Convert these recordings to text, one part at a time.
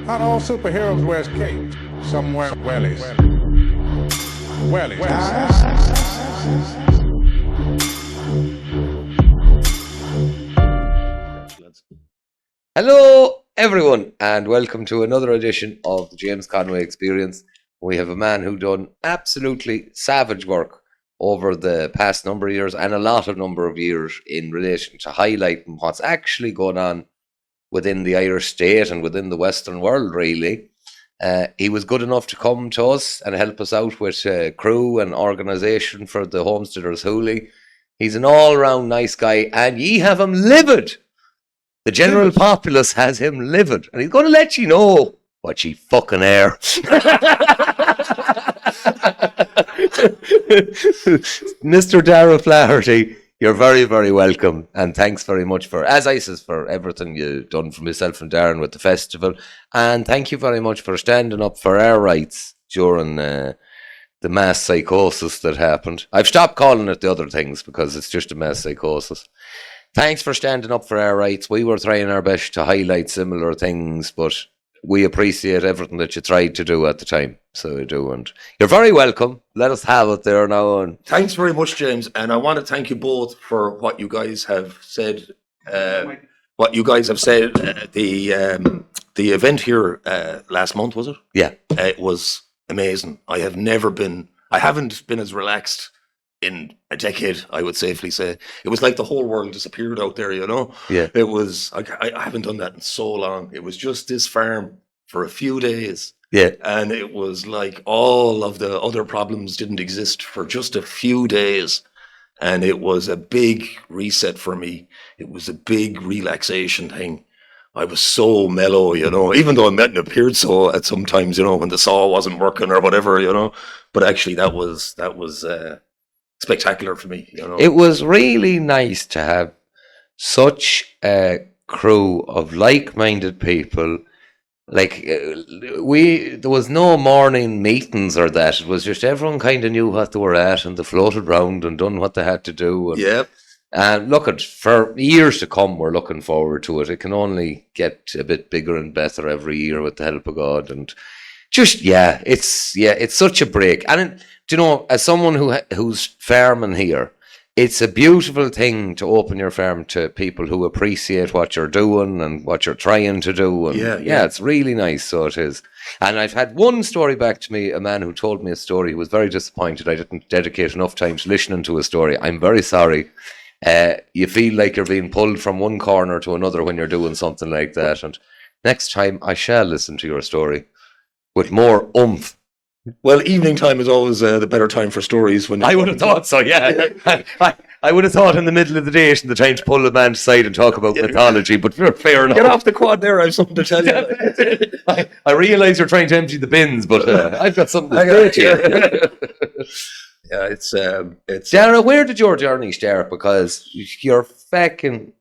Not all superheroes wear capes. Some wear wellies. Wellies. Hello, everyone, and welcome to another edition of the James Conway Experience. We have a man who done absolutely savage work over the past number of years and a number of years in relation to highlighting what's actually going on within the Irish state and within the Western world, really. He was good enough to come to us and help us out with crew and organisation for the Homesteaders Hoolie. He's an all-round nice guy, and ye have him livid. The general populace has him livid, and he's going to let you know what ye fucking are. Mr. Dara O'Flaherty, you're very, very welcome, and thanks very much for, as I says, for everything you've done for myself and Darren with the festival, and thank you very much for standing up for our rights during the mass psychosis that happened. I've stopped calling it the other things because it's just a mass psychosis. Thanks for standing up for our rights. We were trying our best to highlight similar things, but we appreciate everything that you tried to do at the time. So we do, and you're very welcome. Let us have it there now. And thanks very much, James. And I want to thank you both for what you guys have said. The event here last month, was it? Yeah, it was amazing. I haven't been as relaxed in a decade, I would safely say. It was like the whole world disappeared out there, you know? Yeah. It was, I haven't done that in so long. It was just this farm for a few days. Yeah. And it was like all of the other problems didn't exist for just a few days. And it was a big reset for me. It was a big relaxation thing. I was so mellow, you know, even though it appeared so at some times, you know, when the saw wasn't working or whatever, you know. But actually that was spectacular for me, you know. It was really nice to have such a crew of like-minded people. Like there was no morning meetings or that. It was just everyone kind of knew what they were at, and they floated around and done what they had to do. And, yeah. And for years to come, we're looking forward to it. It can only get a bit bigger and better every year with the help of God. And just it's such a break. And do you know, as someone who's farming here, it's a beautiful thing to open your farm to people who appreciate what you're doing and what you're trying to do. And yeah, it's really nice. So it is. And I've had one story back to me, a man who told me a story. He was very disappointed I didn't dedicate enough time to listening to a story. I'm very sorry. You feel like you're being pulled from one corner to another when you're doing something like that. And next time I shall listen to your story with more oomph. Well, evening time is always the better time for stories. When I would have thought so, yeah. I would have thought in the middle of the day isn't the time to pull a man aside and talk about mythology, but fair enough. Get off the quad there, I have something to tell you. I realise you're trying to empty the bins, but I've got something to say to you. Yeah, it's Dara, where did your journey start? Because you're fucking,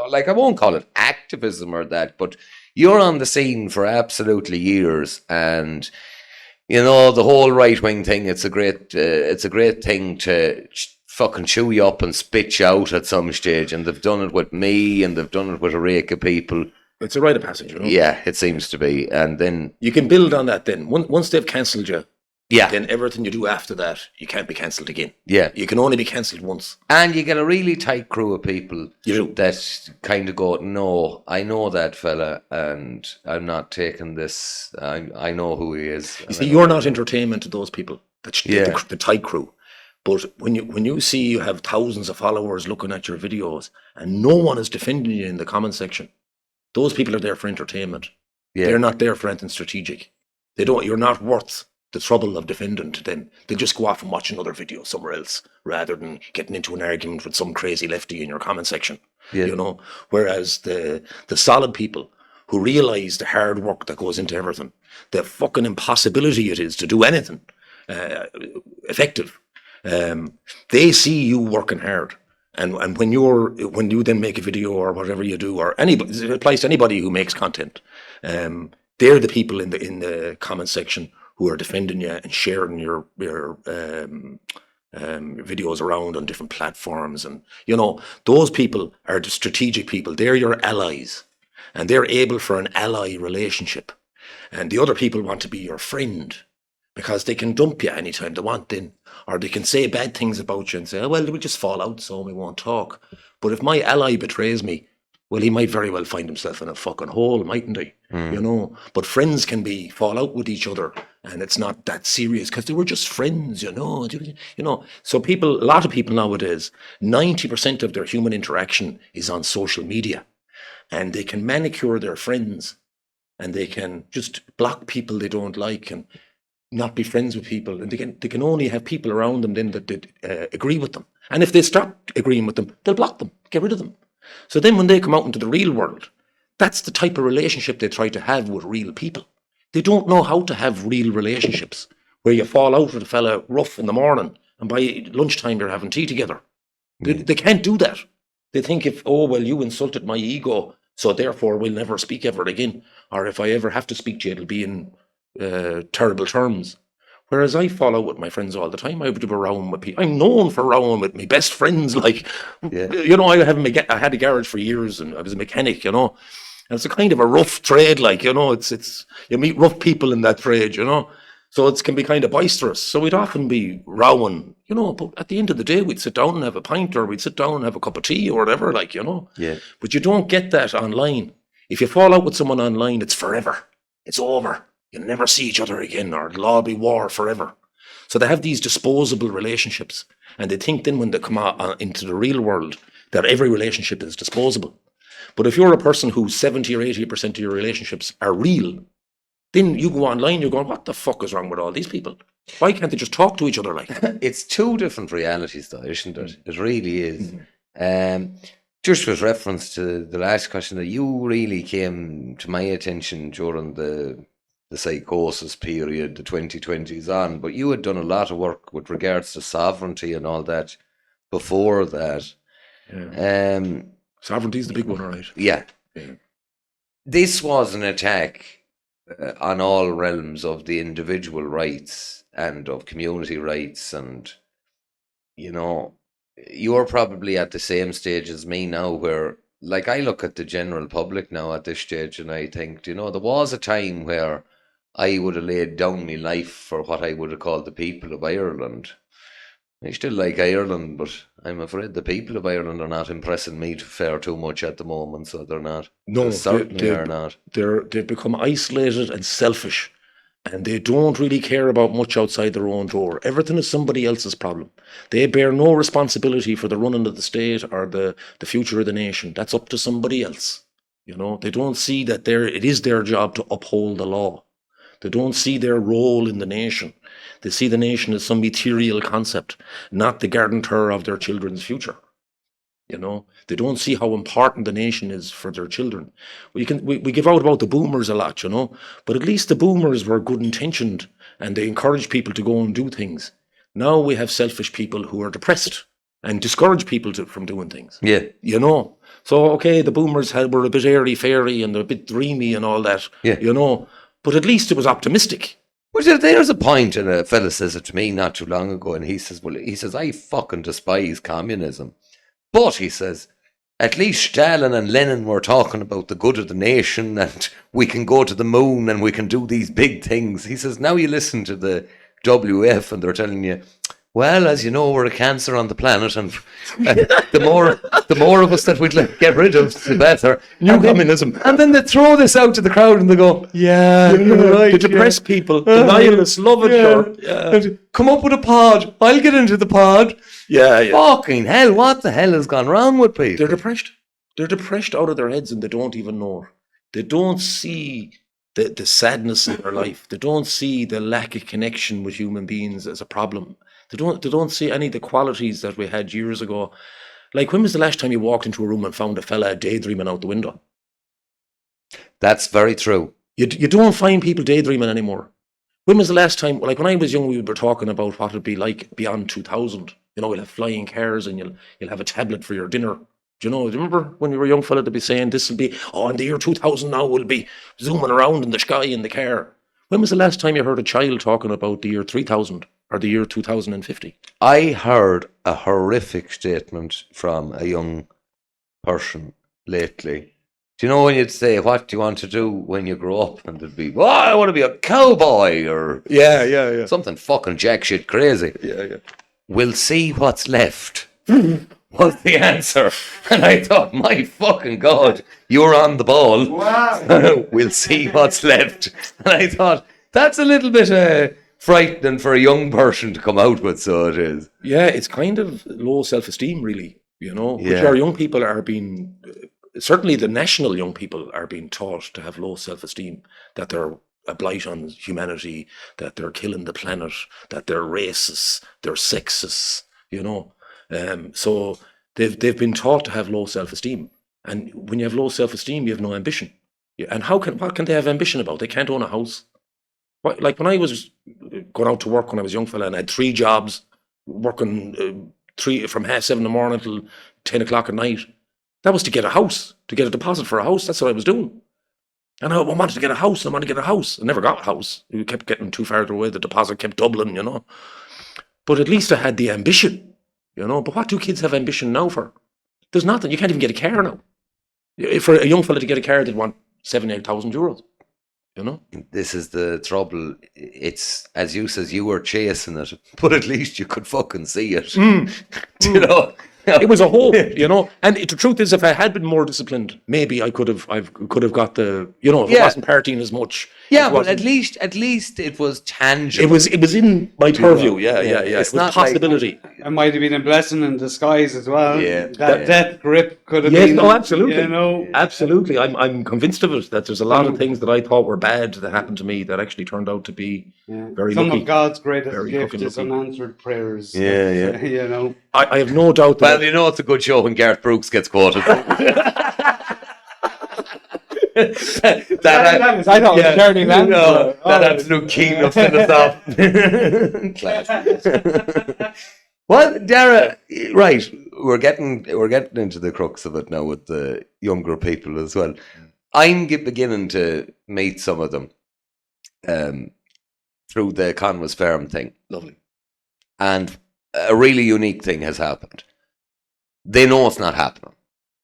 like, I won't call it activism or that, but you're on the scene for absolutely years, and you know, the whole right-wing thing, it's a great thing to fucking chew you up and spit you out at some stage, and they've done it with me, and they've done it with a rake of people. It's a rite of passage, you know? Yeah, it seems to be, and then you can build on that then. Once they've cancelled you, yeah, then everything you do after that, you can't be cancelled again. Yeah. You can only be cancelled once. And you get a really tight crew of people that kind of go, no, I know that fella, and I'm not taking this. I know who he is. You see, you're not entertainment to those people, the tight crew. But when you see you have thousands of followers looking at your videos and no one is defending you in the comment section, those people are there for entertainment. Yeah. They're not there for anything strategic. You're not worth the trouble of defending to them. They'll just go off and watch another video somewhere else rather than getting into an argument with some crazy lefty in your comment section. Yeah. You know, whereas the solid people who realise the hard work that goes into everything, the fucking impossibility it is to do anything effective, they see you working hard. And when you then make a video or whatever you do, or anybody, it applies to anybody who makes content, they're the people in the comment section who are defending you and sharing your videos around on different platforms. And, you know, those people are the strategic people. They're your allies, and they're able for an ally relationship. And the other people want to be your friend because they can dump you anytime they want then. Or they can say bad things about you and say, oh, well, we'll just fall out so we won't talk. But if my ally betrays me, well, he might very well find himself in a fucking hole, mightn't he? You know, but friends can fall out with each other, and it's not that serious because they were just friends, you know. So a lot of people nowadays, 90% of their human interaction is on social media, and they can manicure their friends, and they can just block people they don't like, and not be friends with people, and they can only have people around them then that agree with them. And if they stop agreeing with them, they'll block them, get rid of them. So then when they come out into the real world, that's the type of relationship they try to have with real people. They don't know how to have real relationships where you fall out with a fella rough in the morning and by lunchtime you're having tea together. They can't do that. They think you insulted my ego, so therefore we'll never speak ever again. Or if I ever have to speak to you, it'll be in terrible terms. Whereas I fall out with my friends all the time. I would be rowing with people. I'm known for rowing with my best friends. Like, you know, I had a garage for years and I was a mechanic, you know. And it's a kind of a rough trade, like, you know, it's you meet rough people in that trade, you know. So it can be kind of boisterous. So we'd often be rowing, you know, but at the end of the day, we'd sit down and have a pint, or we'd sit down and have a cup of tea or whatever, like, you know. Yeah. But you don't get that online. If you fall out with someone online, it's forever. It's over. You'll never see each other again, or it'll all be war forever. So they have these disposable relationships, and they think then when they come out into the real world that every relationship is disposable. But if you're a person who 70 or 80% of your relationships are real, then you go online, you're going, what the fuck is wrong with all these people? Why can't they just talk to each other like that? It's two different realities though, isn't it? It really is. Just with reference to the last question, that you really came to my attention during the psychosis period, the 2020s on, but you had done a lot of work with regards to sovereignty and all that before that. Yeah. Sovereignty is the big one, all right. Yeah. This was an attack on all realms of the individual rights and of community rights, and, you know, you're probably at the same stage as me now where, like, I look at the general public now at this stage and I think, you know, there was a time where I would have laid down my life for what I would have called the people of Ireland. I still like Ireland, but I'm afraid the people of Ireland are not impressing me too much at the moment, so they're not. No, they certainly are not. They've become isolated and selfish, and they don't really care about much outside their own door. Everything is somebody else's problem. They bear no responsibility for the running of the state or the future of the nation. That's up to somebody else. You know, they don't see that it is their job to uphold the law. They don't see their role in the nation. They see the nation as some ethereal concept, not the guarantor of their children's future. You know, they don't see how important the nation is for their children. We give out about the boomers a lot, you know, but at least the boomers were good intentioned and they encouraged people to go and do things. Now we have selfish people who are depressed and discourage people from doing things. Yeah. You know, so, okay, the boomers were a bit airy-fairy and a bit dreamy and all that, you know, but at least it was optimistic. Well, there's a point, and a fella says it to me not too long ago, and he says, I fucking despise communism. But, he says, at least Stalin and Lenin were talking about the good of the nation, and we can go to the moon, and we can do these big things. He says, now you listen to the WF, and they're telling you, well, as you know, we're a cancer on the planet, and the more of us that we'd get rid of, the better. New communism. And then they throw this out to the crowd, and they go, yeah, you're right. The depressed people, the nihilists, love it. Yeah. Come up with a pod. I'll get into the pod. Yeah. Fucking hell, what the hell has gone wrong with people? They're depressed. They're depressed out of their heads, and they don't even know. They don't see the sadness in their life. They don't see the lack of connection with human beings as a problem. They don't see any of the qualities that we had years ago. Like, when was the last time you walked into a room and found a fella daydreaming out the window? That's very true. You don't find people daydreaming anymore. When was the last time, like when I was young, we were talking about what it'd be like beyond 2000. You know, we'll have flying cars and you'll have a tablet for your dinner. Do you remember when you were a young fella to be saying this will be, in the year 2000 now we'll be zooming around in the sky in the car. When was the last time you heard a child talking about the year 3000 or the year 2050? I heard a horrific statement from a young person lately Do you know when you'd say, what do you want to do when you grow up? And there'd be, I want to be a cowboy or Yeah. something fucking jack shit crazy. Yeah. We'll see what's left. Was the answer. And I thought, my fucking God, you're on the ball. Wow. We'll see what's left. And I thought, that's a little bit frightening for a young person to come out with, so it is. Yeah, it's kind of low self-esteem, really, you know, which Yeah. our young people are being, certainly the national young people are being taught to have low self-esteem, that they're a blight on humanity, that they're killing the planet, that they're racist, they're sexist, you know. So they've been taught to have low self-esteem. And when you have low self-esteem, you have no ambition. And what can they have ambition about? They can't own a house. Like when I was going out to work when I was a young fella and I had 3 jobs, working from 7:30 in the morning till 10 o'clock at night, that was to get a house, to get a deposit for a house. That's what I was doing. And I wanted to get a house. I never got a house. We kept getting too far away. The deposit kept doubling, you know. But at least I had the ambition, you know. But what do kids have ambition now for? There's nothing. You can't even get a car now. For a young fella to get a car, they'd want 7,000-8,000 euros. You know, this is the trouble. It's, as you says, you were chasing it, but at least you could fucking see it. You know, it was a hope, you know. And the truth is, if I had been more disciplined, maybe I could have got the, you know, if it wasn't partying as much. Yeah, but at least it was tangible. It was in my purview. Yeah. It's It was not a possibility. It might have been a blessing in disguise as well. Yeah. That death grip could have Yes, been. no, absolutely. You know, Absolutely. I'm convinced of it, that there's a lot of things that I thought were bad that happened to me that actually turned out to be very some lucky. of God's greatest Very gift fucking is lucky. unanswered prayers. Yeah. You know. I have no doubt that. Well, you know, it's a good show when Gareth Brooks gets quoted. I thought it was Charlie Lance. No, that absolute king of philosophy. Well, Dara, right? We're getting into the crux of it now with the younger people as well. I'm beginning to meet some of them through the Conway's Farm thing. Lovely. And a really unique thing has happened. They know it's not happening.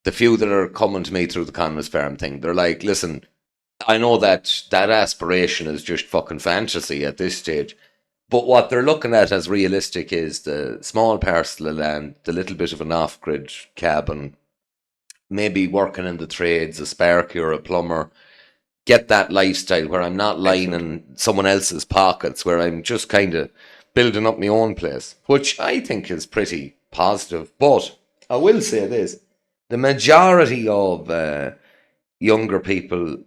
The few that are coming to me through the Conway's Farm thing, they're like, listen, I know that aspiration is just fucking fantasy at this stage. But what they're looking at as realistic is the small parcel of land, the little bit of an off-grid cabin, maybe working in the trades, a sparky or a plumber, get that lifestyle where I'm not lying in someone else's pockets, where I'm just kind of building up my own place, which I think is pretty positive. But I will say this, the majority of younger people,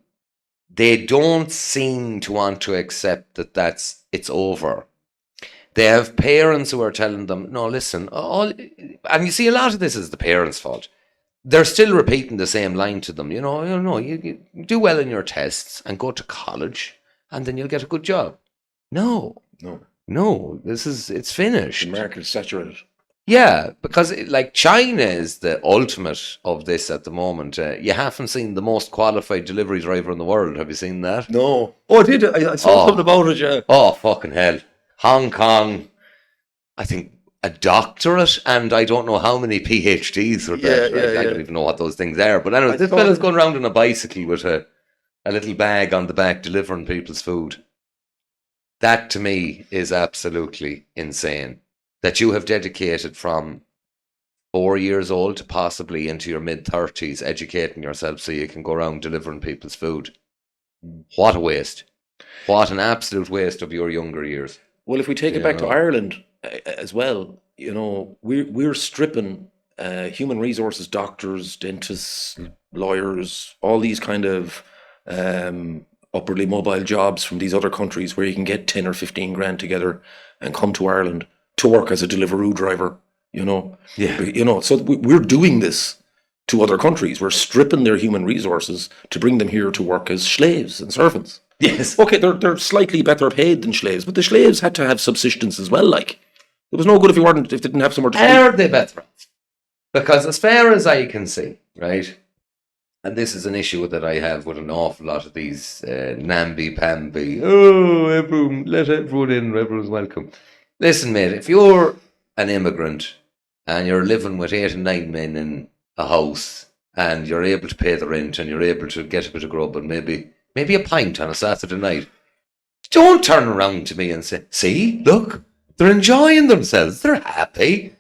they don't seem to want to accept that it's over. They have parents who are telling them, no, listen, and you see a lot of this is the parents' fault. They're still repeating the same line to them. You do well in your tests and go to college and then you'll get a good job. No, it's finished. The market is saturated. Yeah, because like China is the ultimate of this at the moment. You haven't seen the most qualified delivery driver in the world. Have you seen that? No. Oh, I did. I saw something about it, yeah. Oh, fucking hell. Hong Kong, I think a doctorate and I don't know how many PhDs with that. I don't even know what those things are. But anyway, this fella's going around on a bicycle with a little bag on the back delivering people's food. That to me is absolutely insane. That you have dedicated from 4 years old to possibly into your mid-30s educating yourself so you can go around delivering people's food. What a waste. What an absolute waste of your younger years. Well, if we take it back to Ireland as well, we're stripping human resources, doctors, dentists, lawyers, all these kind of upwardly mobile jobs from these other countries where you can get 10 or 15 grand together and come to Ireland to work as a Deliveroo driver, so we're doing this to other countries. We're stripping their human resources to bring them here to work as slaves and servants. Yes. Okay, they're slightly better paid than slaves, but the slaves had to have subsistence as well. Like, it was no good if they didn't have somewhere to sleep. Are they better? Because as far as I can see, right, and this is an issue that I have with an awful lot of these namby-pamby, let everyone in, everyone's welcome. Listen, mate, if you're an immigrant and you're living with 8 and 9 men in a house and you're able to pay the rent and you're able to get a bit of grub and maybe a pint on a Saturday night, don't turn around to me and say, see, look, they're enjoying themselves, they're happy.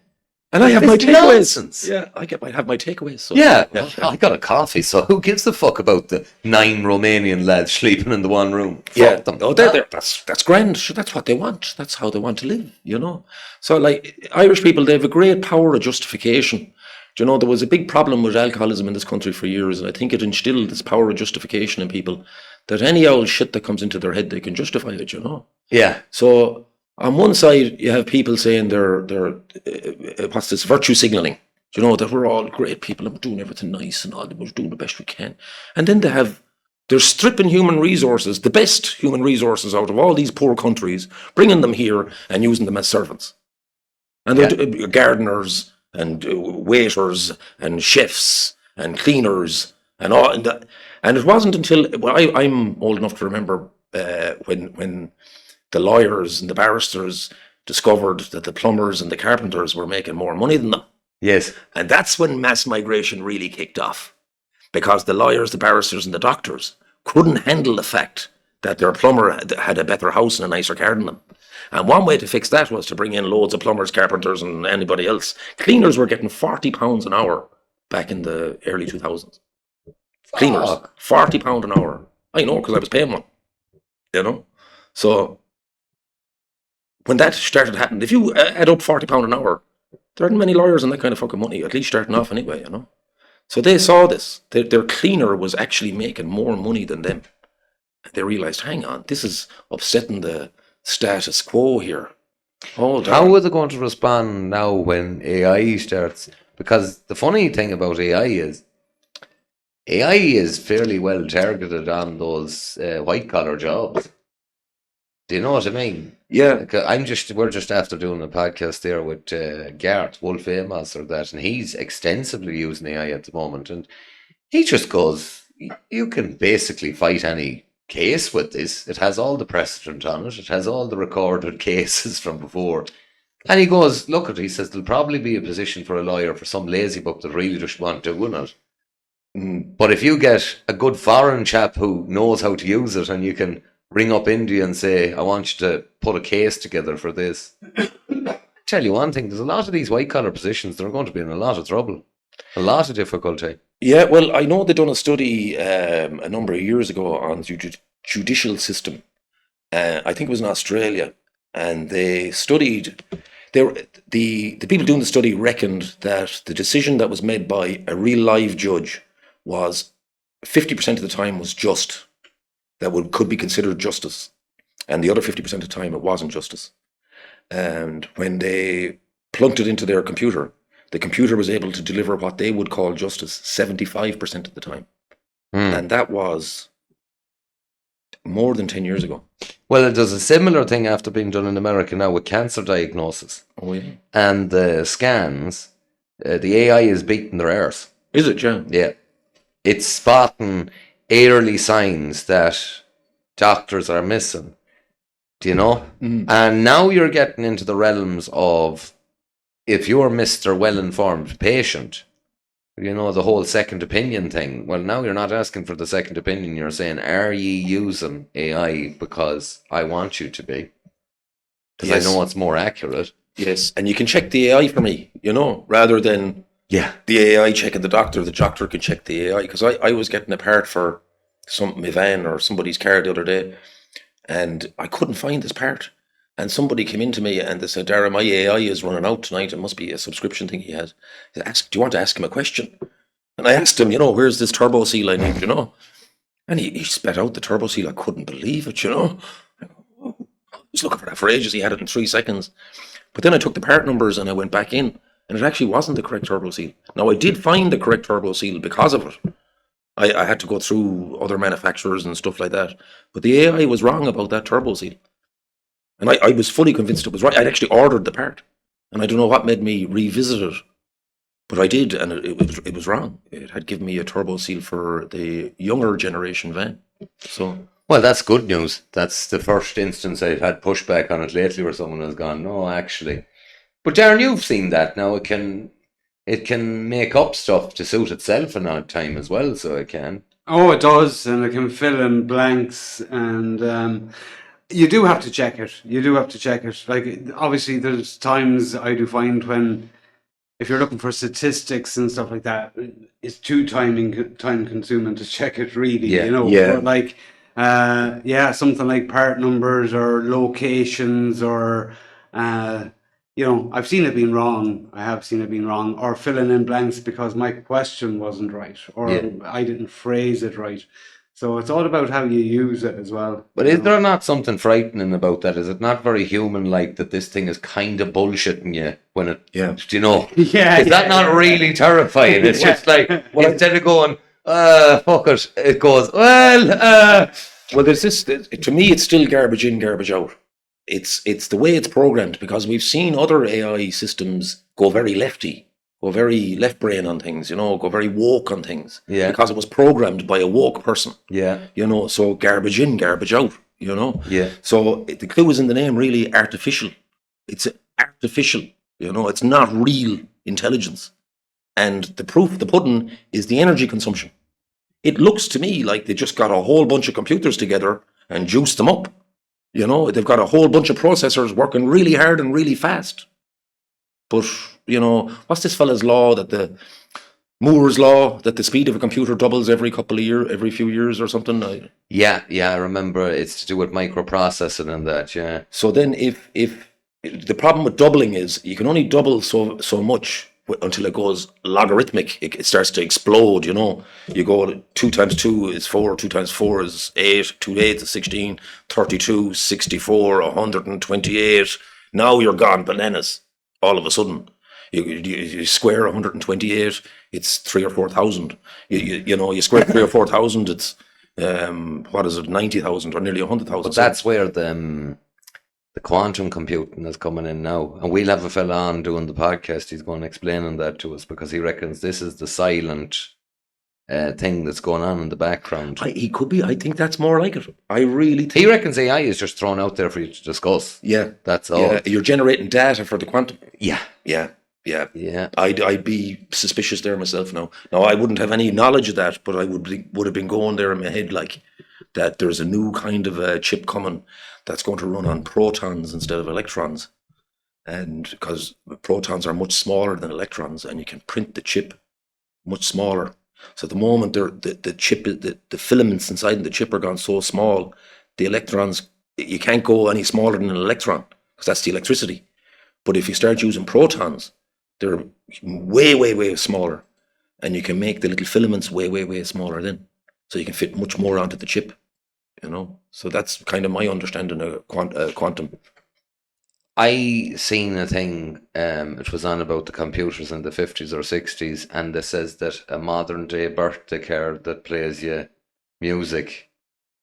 And I have my It's takeaways. nonsense. Yeah, I have my takeaways. So. Yeah, well, I got a coffee, so who gives a fuck about the 9 Romanian lads sleeping in the one room? Fuck them. Oh, that's grand. Sure, that's what they want. That's how they want to live, you know. So, like, Irish people, they have a great power of justification. Do you know, there was a big problem with alcoholism in this country for years, and I think it instilled this power of justification in people, that any old shit that comes into their head, they can justify it, you know. Yeah. So, on one side, you have people saying they're what's this, virtue signalling. You know, that we're all great people and we're doing everything nice and all, we're doing the best we can. And then they're stripping human resources, the best human resources out of all these poor countries, bringing them here and using them as servants. And they're gardeners and waiters and chefs and cleaners and all. And it wasn't until, I'm old enough to remember when the lawyers and the barristers discovered that the plumbers and the carpenters were making more money than them. Yes. And that's when mass migration really kicked off, because the lawyers, the barristers and the doctors couldn't handle the fact that their plumber had a better house and a nicer car than them. And one way to fix that was to bring in loads of plumbers, carpenters and anybody else. Cleaners were getting £40 an hour back in the early 2000s. Cleaners, £40 an hour. I know, because I was paying one, you know. So when that started happening, if you add up £40 an hour, there aren't many lawyers on that kind of fucking money, at least starting off anyway, you know. So they saw this. Their cleaner was actually making more money than them. They realised, hang on, this is upsetting the status quo here. Hold on. How are they going to respond now when AI starts? Because the funny thing about AI is fairly well targeted on those white-collar jobs. Do you know what I mean? Yeah. We're just after doing a podcast there with Gart, Wolf Amos or that, and he's extensively using AI at the moment, and he just goes, you can basically fight any case with this. It has all the precedent on it. It has all the recorded cases from before. And he goes, look, he says, there'll probably be a position for a lawyer for some lazy book that really just want to win it. But if you get a good foreign chap who knows how to use it and you can ring up India and say, I want you to put a case together for this. Tell you one thing, there's a lot of these white-collar positions that are going to be in a lot of trouble, a lot of difficulty. Yeah, well, I know they done a study a number of years ago on the judicial system. I think it was in Australia, and they studied. The people doing the study reckoned that the decision that was made by a real live judge was 50% of the time was just, that could be considered justice, and the other 50% of the time it wasn't justice. And when they plunked it into their computer, the computer was able to deliver what they would call justice 75% of the time. And that was more than 10 years ago. Well, there's a similar thing after being done in America now with cancer diagnosis. Oh, yeah. And the scans, the AI is beating their arse. Is it, yeah? Yeah. It's spotting early signs that doctors are missing. Do you know? And now you're getting into the realms of, if you're Mr. Well-informed patient, you know, the whole second opinion thing. Well, now you're not asking for the second opinion. You're saying, are ye using AI because I want you to be? Because I know it's more accurate. Yes, and you can check the AI for me, you know, rather than the AI checking the doctor can check the AI. Because I was getting a part for my van or somebody's car the other day, and I couldn't find this part. And somebody came in to me and they said, Dara, my AI is running out tonight. It must be a subscription thing he has. He said, do you want to ask him a question? And I asked him, you know, where's this turbo seal I need, you know? And he spat out the turbo seal. I couldn't believe it, you know? I was looking for that for ages. He had it in 3 seconds. But then I took the part numbers and I went back in, and it actually wasn't the correct turbo seal. Now, I did find the correct turbo seal because of it. I had to go through other manufacturers and stuff like that. But the AI was wrong about that turbo seal. And I was fully convinced it was right. I'd actually ordered the part. And I don't know what made me revisit it. But I did, and it was wrong. It had given me a turbo seal for the younger generation van. So, well, that's good news. That's the first instance I've had pushback on it lately where someone has gone, no, actually. But Darren, you've seen that now. It it can make up stuff to suit itself in odd time as well, so it can. Oh, it does, and it can fill in blanks, and you do have to check it. You do have to check it. Like, obviously, there's times I do find when, if you're looking for statistics and stuff like that, it's too time consuming to check it, really, you know. Yeah. But like, something like part numbers or locations or, you know, I've seen it being wrong. I have seen it being wrong, or filling in blanks because my question wasn't right, or I didn't phrase it right. So it's all about how you use it as well. But is there not something frightening about that? Is it not very human-like that this thing is kind of bullshitting you when it, you know? Is that not really terrifying? It's just like, instead of going, fuck it, it goes, well, there's this, to me, it's still garbage in, garbage out. It's the way it's programmed, because we've seen other AI systems go very lefty, go very left brain on things, you know, go very woke on things. Yeah. Because it was programmed by a woke person. Yeah. You know, so garbage in, garbage out, you know. Yeah. So the clue is in the name, really, artificial. It's artificial, you know, it's not real intelligence. And the proof of the pudding is the energy consumption. It looks to me like they just got a whole bunch of computers together and juiced them up. You know, they've got a whole bunch of processors working really hard and really fast. But, you know, what's this fella's law, that the Moore's law, that the speed of a computer doubles every few years or something? Yeah, I remember it's to do with microprocessing and that, yeah. So then if the problem with doubling is you can only double so much until it goes logarithmic. It starts to explode, you know. You go 2 times 2 is 4, 2 times 4 is 8, 2 to 8 is 16, 32, 64, 128. Now you're gone bananas all of a sudden. You square 128, it's 3,000 or 4,000. You know, you square 3,000 or 4,000, it's what is it, 90,000 or nearly 100,000. But that's where the quantum computing is coming in now, and we'll have a fella on doing the podcast. He's going to explaining that to us, because he reckons this is the silent thing that's going on in the background. He could be. I think that's more like it. I really think. He reckons AI is just thrown out there for you to discuss. Yeah, that's all. Yeah, you're generating data for the quantum. Yeah. I'd be suspicious there myself now. Now, I wouldn't have any knowledge of that, but I would have been going there in my head like that. There's a new kind of a chip coming that's going to run on protons instead of electrons, and because protons are much smaller than electrons, and you can print the chip much smaller. So at the moment, the chip, the filaments inside the chip are gone so small, the electrons, you can't go any smaller than an electron, because that's the electricity. But if you start using protons, they're way, way, way smaller, and you can make the little filaments way, way, way smaller then, so you can fit much more onto the chip. You know, so that's kind of my understanding of quantum. I seen a thing, it was on about the computers in the 50s or 60s, and it says that a modern day birthday card that plays you music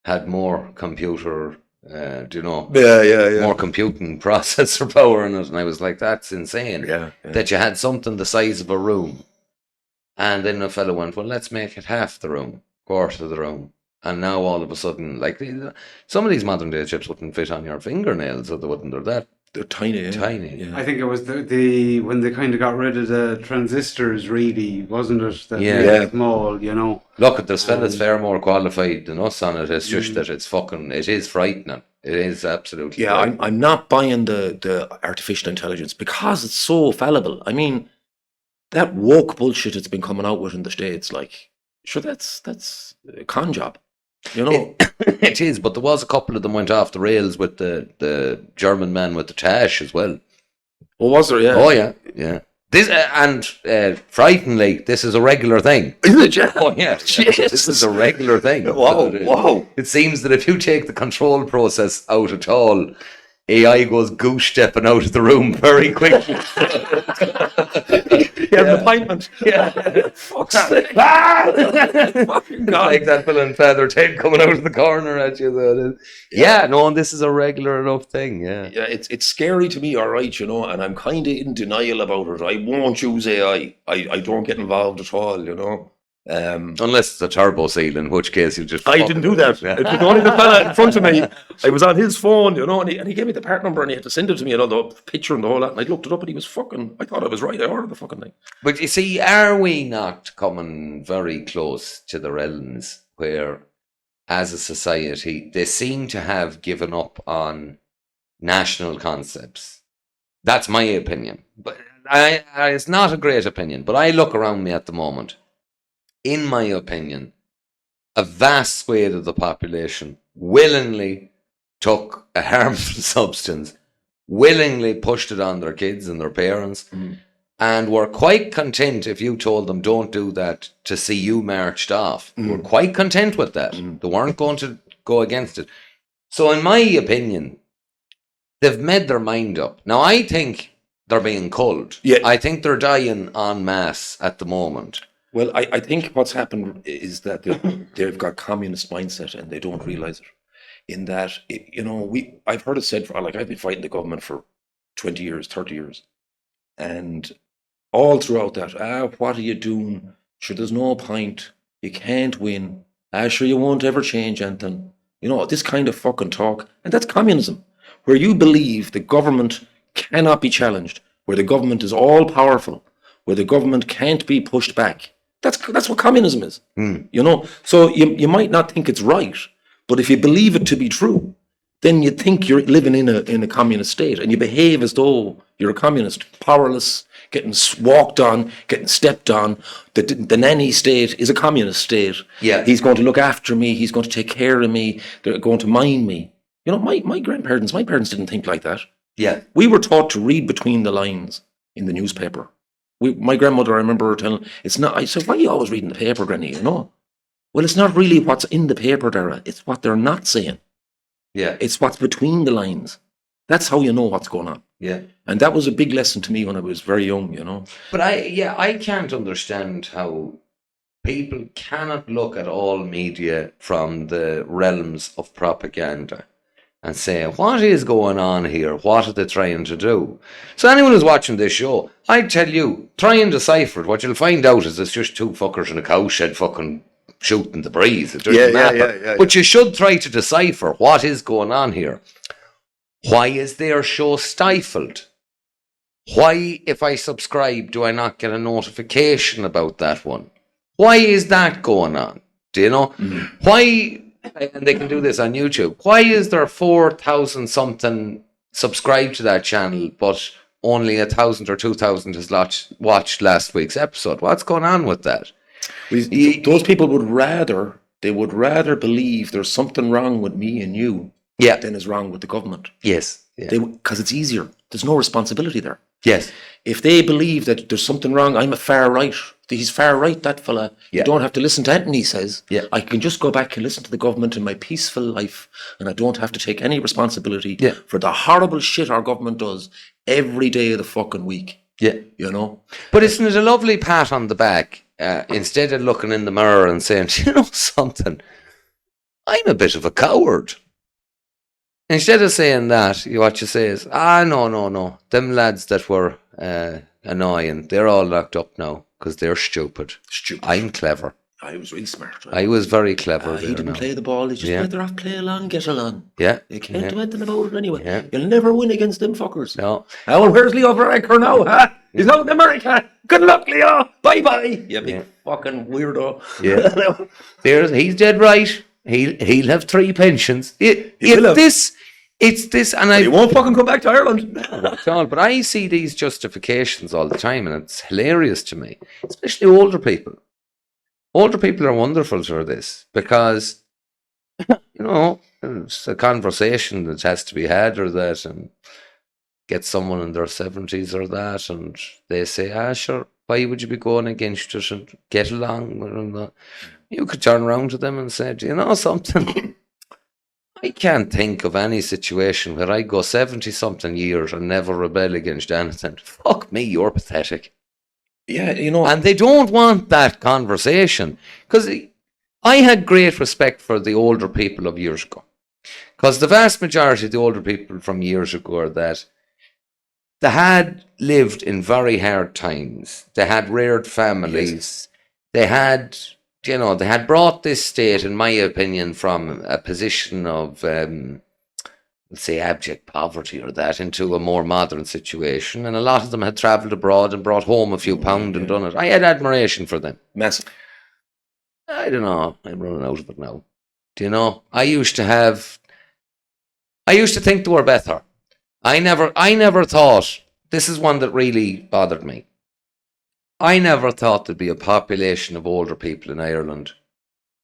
had more computer, more computing processor power in it. And I was like, that's insane. Yeah. That you had something the size of a room. And then a fellow went, well, let's make it half the room, quarter of the room. And now all of a sudden, like, some of these modern day chips wouldn't fit on your fingernails, or they wouldn't. They're tiny. Tiny. Yeah. I think it was the when they kind of got rid of the transistors, really, wasn't it? That made it small, you know. Look, there's fellas far more qualified than us on it. It's just that it is frightening. It is absolutely. Yeah, I'm not buying the artificial intelligence because it's so fallible. I mean, that woke bullshit it's been coming out with in the States, like, sure, that's a con job. You know, it is, but there was a couple of them went off the rails with the German man with the tash as well. Oh, was there? Yeah. Oh, yeah. This frighteningly, this is a regular thing. Is it? Yeah. Oh, yeah. This is a regular thing. Whoa. It seems that if you take the control process out at all, AI goes goose stepping out of the room very quickly. The appointment. Yeah. Fuck's sake. Fucking God. Like that villain feather tape coming out of the corner at you. And this is a regular enough thing. Yeah. Yeah, it's scary to me, all right, you know, and I'm kind of in denial about it. I won't use AI. I don't get involved at all, you know. Unless it's a turbo seal, in which case you just... I didn't do that. It was only the fella in front of me. I was on his phone, and he gave me the part number and he had to send it to me, the picture and the whole lot. And I looked it up and he was I thought I was right. I ordered the fucking thing. But you see, are we not coming very close to the realms where, as a society, they seem to have given up on national concepts? That's my opinion. But it's not a great opinion, but I look around me at the moment. In my opinion, a vast swathe of the population willingly took a harmful substance, willingly pushed it on their kids and their parents, and were quite content if you told them, don't do that, to see you marched off. They were quite content with that. They weren't going to go against it. So in my opinion, they've made their mind up. Now, I think they're being culled. Yeah. I think they're dying en masse at the moment. Well, I think what's happened is that they've got communist mindset and they don't realize it. In that, I've heard it said, I've been fighting the government for 20 years, 30 years. And all throughout that, what are you doing? Sure, there's no point. You can't win. Sure, you won't ever change anything. This kind of fucking talk. And that's communism, where you believe the government cannot be challenged, where the government is all powerful, where the government can't be pushed back. That's what communism is. So you might not think it's right, but if you believe it to be true, then you think you're living in a communist state, and you behave as though you're a communist, powerless, getting walked on, getting stepped on. The nanny state is a communist state. Yeah. He's going to look after me. He's going to take care of me. They're going to mind me. My parents didn't think like that. Yeah. We were taught to read between the lines in the newspaper. My grandmother, I remember her telling, I said, why are you always reading the paper, Granny? Well, it's not really what's in the paper, Dara. It's what they're not saying. Yeah. It's what's between the lines. That's how you know what's going on. Yeah. And that was a big lesson to me when I was very young, But I can't understand how people cannot look at all media from the realms of propaganda and say, what is going on here? What are they trying to do? So anyone who's watching this show, I tell you, try and decipher it. What you'll find out is it's just two fuckers in a cowshed fucking shooting the breeze. It doesn't matter. But you should try to decipher what is going on here. Why is their show stifled? Why, if I subscribe, do I not get a notification about that one? Why is that going on? Do you know? Why... And they can do this on YouTube. Why is there 4,000 something subscribed to that channel, but only 1,000 or 2,000 has watched last week's episode? What's going on with that? Those people would rather believe there's something wrong with me and you than is wrong with the government. Yes. Because it's easier. There's no responsibility there. Yes. If they believe that there's something wrong, I'm a far right. He's far right, that fella. You don't have to listen to anything he says. Yeah. I can just go back and listen to the government in my peaceful life, and I don't have to take any responsibility for the horrible shit our government does every day of the fucking week. Yeah. But isn't it a lovely pat on the back, instead of looking in the mirror and saying, something, I'm a bit of a coward. Instead of saying that, what you say is, no. Them lads that were annoying, they're all locked up now because they're stupid. I'm clever. I was really smart. I was very clever. He didn't play the ball. He just better off play along, get along. Yeah. You can't do anything about it anyway. Yeah. You'll never win against them fuckers. No. Oh, where's Leo Varadkar now, huh? He's out in America. Good luck, Leo. Bye-bye. You big fucking weirdo. Yeah. He's dead right. He'll have 3 pensions. It's this, and he won't fucking come back to Ireland. No, not at all. But I see these justifications all the time, and it's hilarious to me, especially older people. Older people are wonderful for this because, it's a conversation that has to be had or that, and get someone in their 70s or that, and they say, sure, why would you be going against it and get along? You could turn around to them and say, do you know something? I can't think of any situation where I go 70-something years and never rebel against anything. Fuck me, you're pathetic. Yeah, And they don't want that conversation. Because I had great respect for the older people of years ago. Because the vast majority of the older people from years ago are that they had lived in very hard times. They had reared families. Yes. They had you know, they had brought this state, in my opinion, from a position of, let's say, abject poverty or that, into a more modern situation. And a lot of them had travelled abroad and brought home a few pound and done it. I had admiration for them. Massive. I don't know. I'm running out of it now. Do you know? I used to think they were better. I never thought, this is one that really bothered me. I never thought there'd be a population of older people in Ireland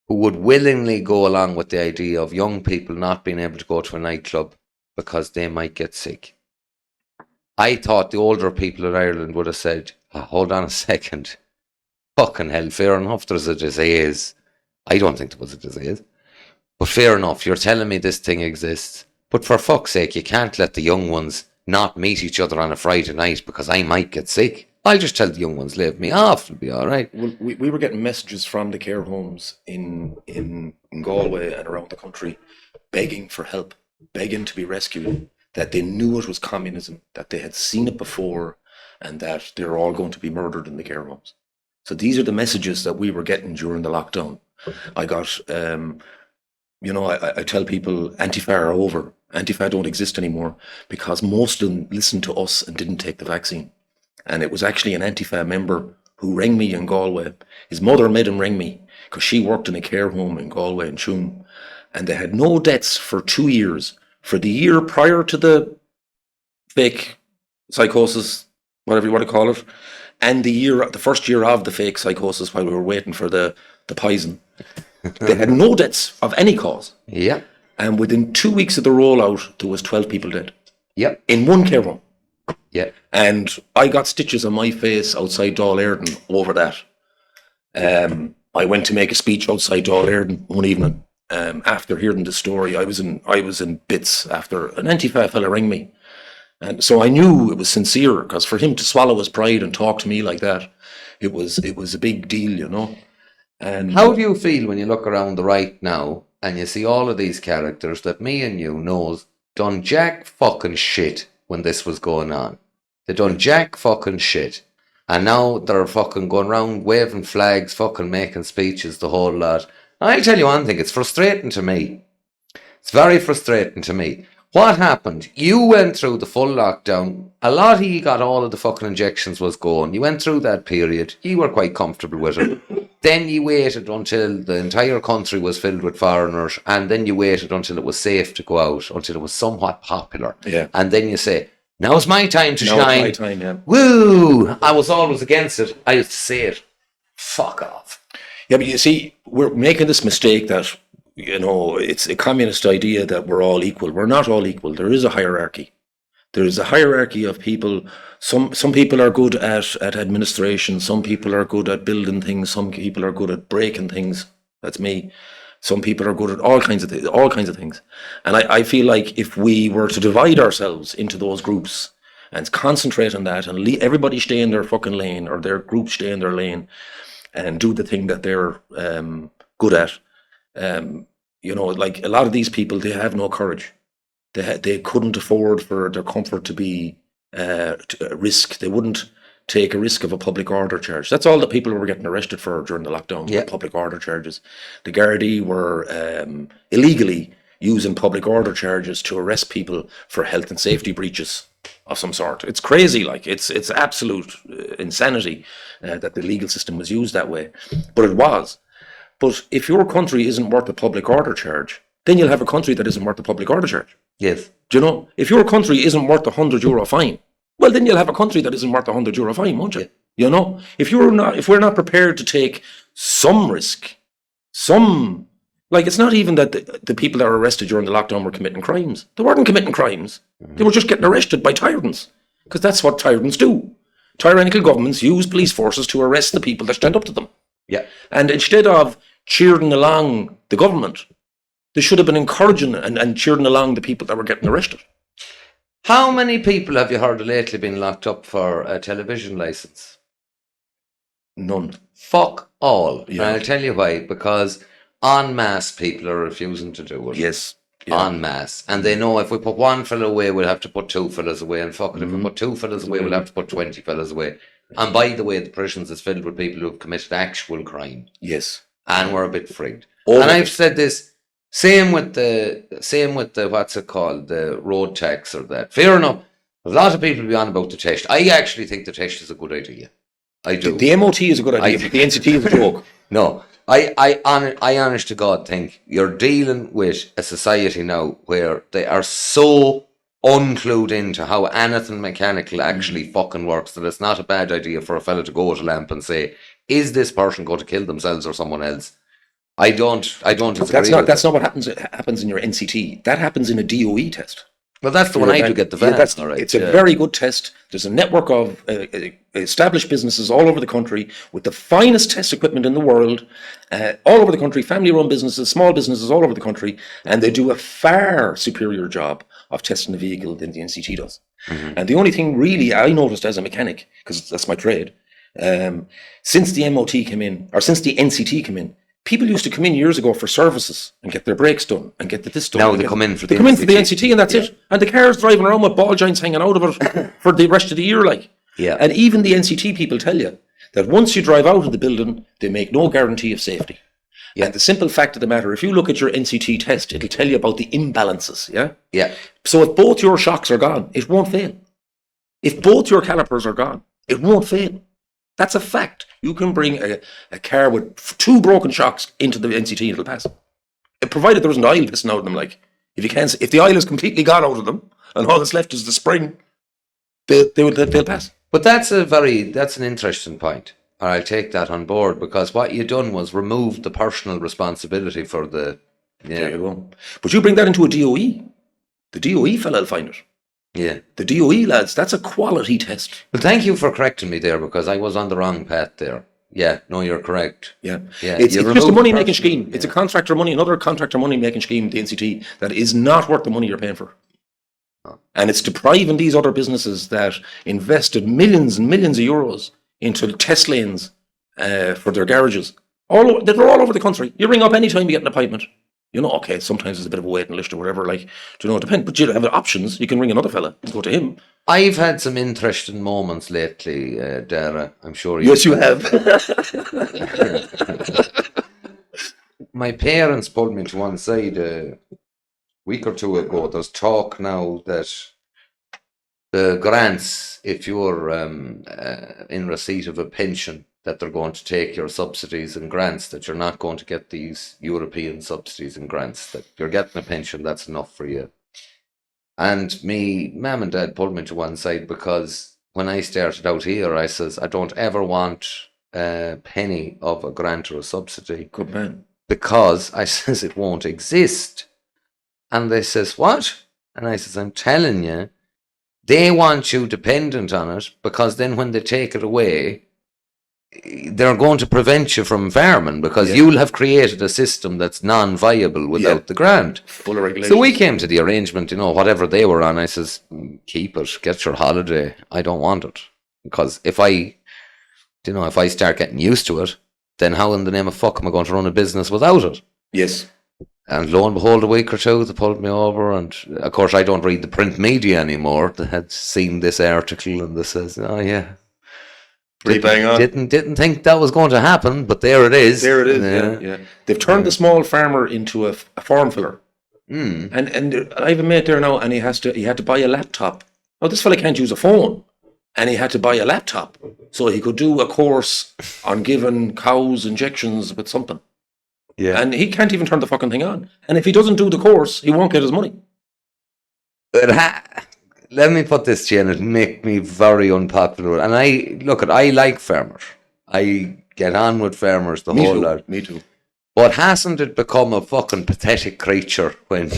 who would willingly go along with the idea of young people not being able to go to a nightclub because they might get sick. I thought the older people in Ireland would have said, hold on a second. Fucking hell, fair enough, there's a disease. I don't think there was a disease. But fair enough, you're telling me this thing exists. But for fuck's sake, you can't let the young ones not meet each other on a Friday night because I might get sick. I'll just tell the young ones, leave me off, it'll be all right. Well, we were getting messages from the care homes in Galway and around the country begging for help, begging to be rescued, that they knew it was communism, that they had seen it before, and that they're all going to be murdered in the care homes. So these are the messages that we were getting during the lockdown. I got, I tell people Antifa are over. Antifa don't exist anymore because most of them listened to us and didn't take the vaccine. And it was actually an Antifa member who rang me in Galway. His mother made him ring me because she worked in a care home in Galway and Tuam. And they had no deaths for 2 years. For the year prior to the fake psychosis, whatever you want to call it, and the first year of the fake psychosis while we were waiting for the poison. They had no deaths of any cause. Yeah. And within 2 weeks of the rollout, there was 12 people dead. Yep. In one care home. Yeah. And I got stitches on my face outside Dáil Éireann over that. I went to make a speech outside Dáil Éireann one evening. After hearing the story, I was in bits after an Antifa fella rang me. And so I knew it was sincere, because for him to swallow his pride and talk to me like that, it was a big deal, you know. And how do you feel when you look around the right now and you see all of these characters that me and you knows done jack fucking shit when this was going on? They done jack fucking shit. And now they're fucking going around waving flags, fucking making speeches, the whole lot. I'll tell you one thing, it's frustrating to me. It's very frustrating to me. What happened? You went through the full lockdown. A lot of you got all of the fucking injections was going. You went through that period. You were quite comfortable with it. Then you waited until the entire country was filled with foreigners, and then you waited until it was safe to go out, until it was somewhat popular. Yeah. And then you say, now's my time to shine. Now's my time, yeah. Woo! I was always against it. I used to say it. Fuck off. Yeah, but you see, we're making this mistake that, you know, it's a communist idea that we're all equal. We're not all equal. There is a hierarchy. There is a hierarchy of people. Some people are good at administration. Some people are good at building things. Some people are good at breaking things. That's me. Some people are good at all kinds of things. And I feel like if we were to divide ourselves into those groups and concentrate on that and everybody stay in their fucking lane, or their group stay in their lane and do the thing that they're good at, you know, like a lot of these people, they have no courage. They couldn't afford for their comfort to be to risk. They wouldn't take a risk of a public order charge. That's all the people were getting arrested for during the lockdown. Yeah. Public order charges. The Garda were illegally using public order charges to arrest people for health and safety breaches of some sort. It's crazy, like it's absolute insanity that the legal system was used that way, but it was. But if your country isn't worth a public order charge, then you'll have a country that isn't worth a public order charge. Yes. Do you know? If your country isn't worth €100 fine, well, then you'll have a country that isn't worth €100 fine, won't you? Yeah. You know? If we're not prepared to take some risk, like, it's not even that the people that were arrested during the lockdown were committing crimes. They weren't committing crimes. Mm-hmm. They were just getting arrested by tyrants, because that's what tyrants do. Tyrannical governments use police forces to arrest the people that stand up to them. Yeah. And instead of cheering along the government, they should have been encouraging and cheering along the people that were getting arrested. How many people have you heard lately been locked up for a television license? None. Fuck all. Yeah. And I'll tell you why. Because en masse people are refusing to do it. Yes. Yeah. En masse. And they know if we put one fella away, we'll have to put two fellas away. And fuck it, if we put two fellas away, we'll have to put 20 fellas away. And by the way, the prisons is filled with people who have committed actual crime. Yes. and we're a bit freaked. Oh, And I've said this, same with the what's it called, the road tax or that. Fair enough. A lot of people be on about the test. I actually think the test is a good idea. I do. The MOT is a good idea, but the NCT is a joke. No, I honest to God think you're dealing with a society now where they are so unclued into how anything mechanical actually fucking works that it's not a bad idea for a fella to go to Lamp and say, is this person going to kill themselves or someone else? I don't disagree. That's not what happens in your NCT. That happens in a DOE test. Well, that's the one I do get the van. All right, it's a very good test. There's a network of established businesses all over the country with the finest test equipment in the world, all over the country, family-run businesses, small businesses all over the country, and they do a far superior job of testing the vehicle than the NCT does. Mm-hmm. And the only thing really I noticed as a mechanic, because that's my trade, since the MOT came in, or since the NCT came in, people used to come in years ago for services and get their brakes done and get this done. Now they come in for the NCT and that's it. And the car's driving around with ball joints hanging out of it for the rest of the year, like. Yeah. And even the NCT people tell you that once you drive out of the building, they make no guarantee of safety. Yeah. And the simple fact of the matter, if you look at your NCT test, it'll tell you about the imbalances. Yeah. Yeah. So if both your shocks are gone, it won't fail. If both your calipers are gone, it won't fail. That's a fact. You can bring a car with 2 broken shocks into the NCT, it'll pass. Provided there isn't oil pissing out of them. Like, if the oil is completely gone out of them and all that's left is the spring, they'll pass. But that's an interesting point. Or I'll take that on board, because what you done was remove the personal responsibility for the. Yeah. There you go. But you bring that into a DOE. The DOE fella will find it. Yeah. The DOE lads, that's a quality test. Well, thank you for correcting me there, because I was on the wrong path there. Yeah, no, you're correct. Yeah. Yeah. It's just a money making scheme. Yeah. It's another contractor money making scheme, the NCT, that is not worth the money you're paying for. Oh. And it's depriving these other businesses that invested millions and millions of euros into test lanes for their garages. They're all over the country. You ring up any time you get an appointment. You know, okay, sometimes there's a bit of a waiting list or whatever, like, it depends. But you have options. You can ring another fella and go to him. I've had some interesting moments lately, Dara. I'm sure you. Yes, you have. My parents pulled me to one side a week or two ago. There's talk now that the grants, if you're in receipt of a pension, that they're going to take your subsidies and grants, that you're not going to get these European subsidies and grants, that you're getting a pension, that's enough for you. And me mum and dad pulled me to one side, because when I started out here, I says, I don't ever want a penny of a grant or a subsidy. Good man. Because I says it won't exist. And they says, what? And I says, I'm telling you, they want you dependent on it, because then when they take it away, they're going to prevent you from farming, because you'll have created a system that's non-viable without the grant. Full of regulations. So we came to the arrangement, whatever they were on, I says, keep it, get your holiday. I don't want it. Because if I start getting used to it, then how in the name of fuck am I going to run a business without it? Yes. And lo and behold, a week or two, they pulled me over, and of course I don't read the print media anymore. They had seen this article and they says, oh yeah. Didn't think that was going to happen, but there it is. There it is. Yeah. They've turned the small farmer into a form filler. And I have a mate there now, and he had to buy a laptop. Now this fella can't use a phone, and he had to buy a laptop so he could do a course on giving cows injections with something. Yeah. And he can't even turn the fucking thing on. And if he doesn't do the course, he won't get his money. Let me put this to you, and it'll make me very unpopular. And I like farmers. I get on with farmers the whole lot. Me too. But hasn't it become a fucking pathetic creature when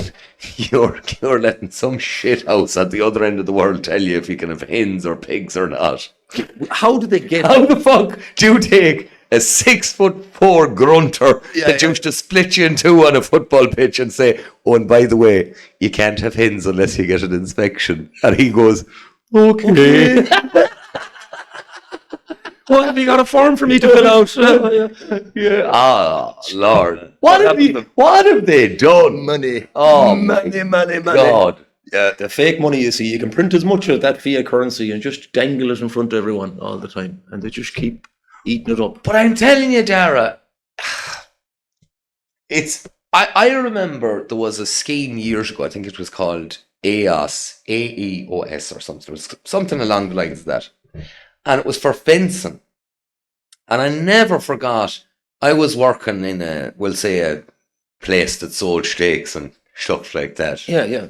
you're letting some shit house at the other end of the world tell you if you can have hens or pigs or not? How do they get? How the fuck do you take a 6'4" grunter that used to split you in two on a football pitch and say, oh, and by the way, you can't have hens unless you get an inspection? And he goes, okay. What, have you got a form for me to fill out? Yeah. Ah, Lord. What have they done? Money. Oh, money. God. Yeah, the fake money, you see, you can print as much of that fiat currency and just dangle it in front of everyone all the time. And they just keep eating it up. But I'm telling you, Dara, I remember there was a scheme years ago, I think it was called AEOS, AEOS or something. It was something along the lines of that. And it was for fencing. And I never forgot, I was working in a place that sold steaks and stuff like that. Yeah.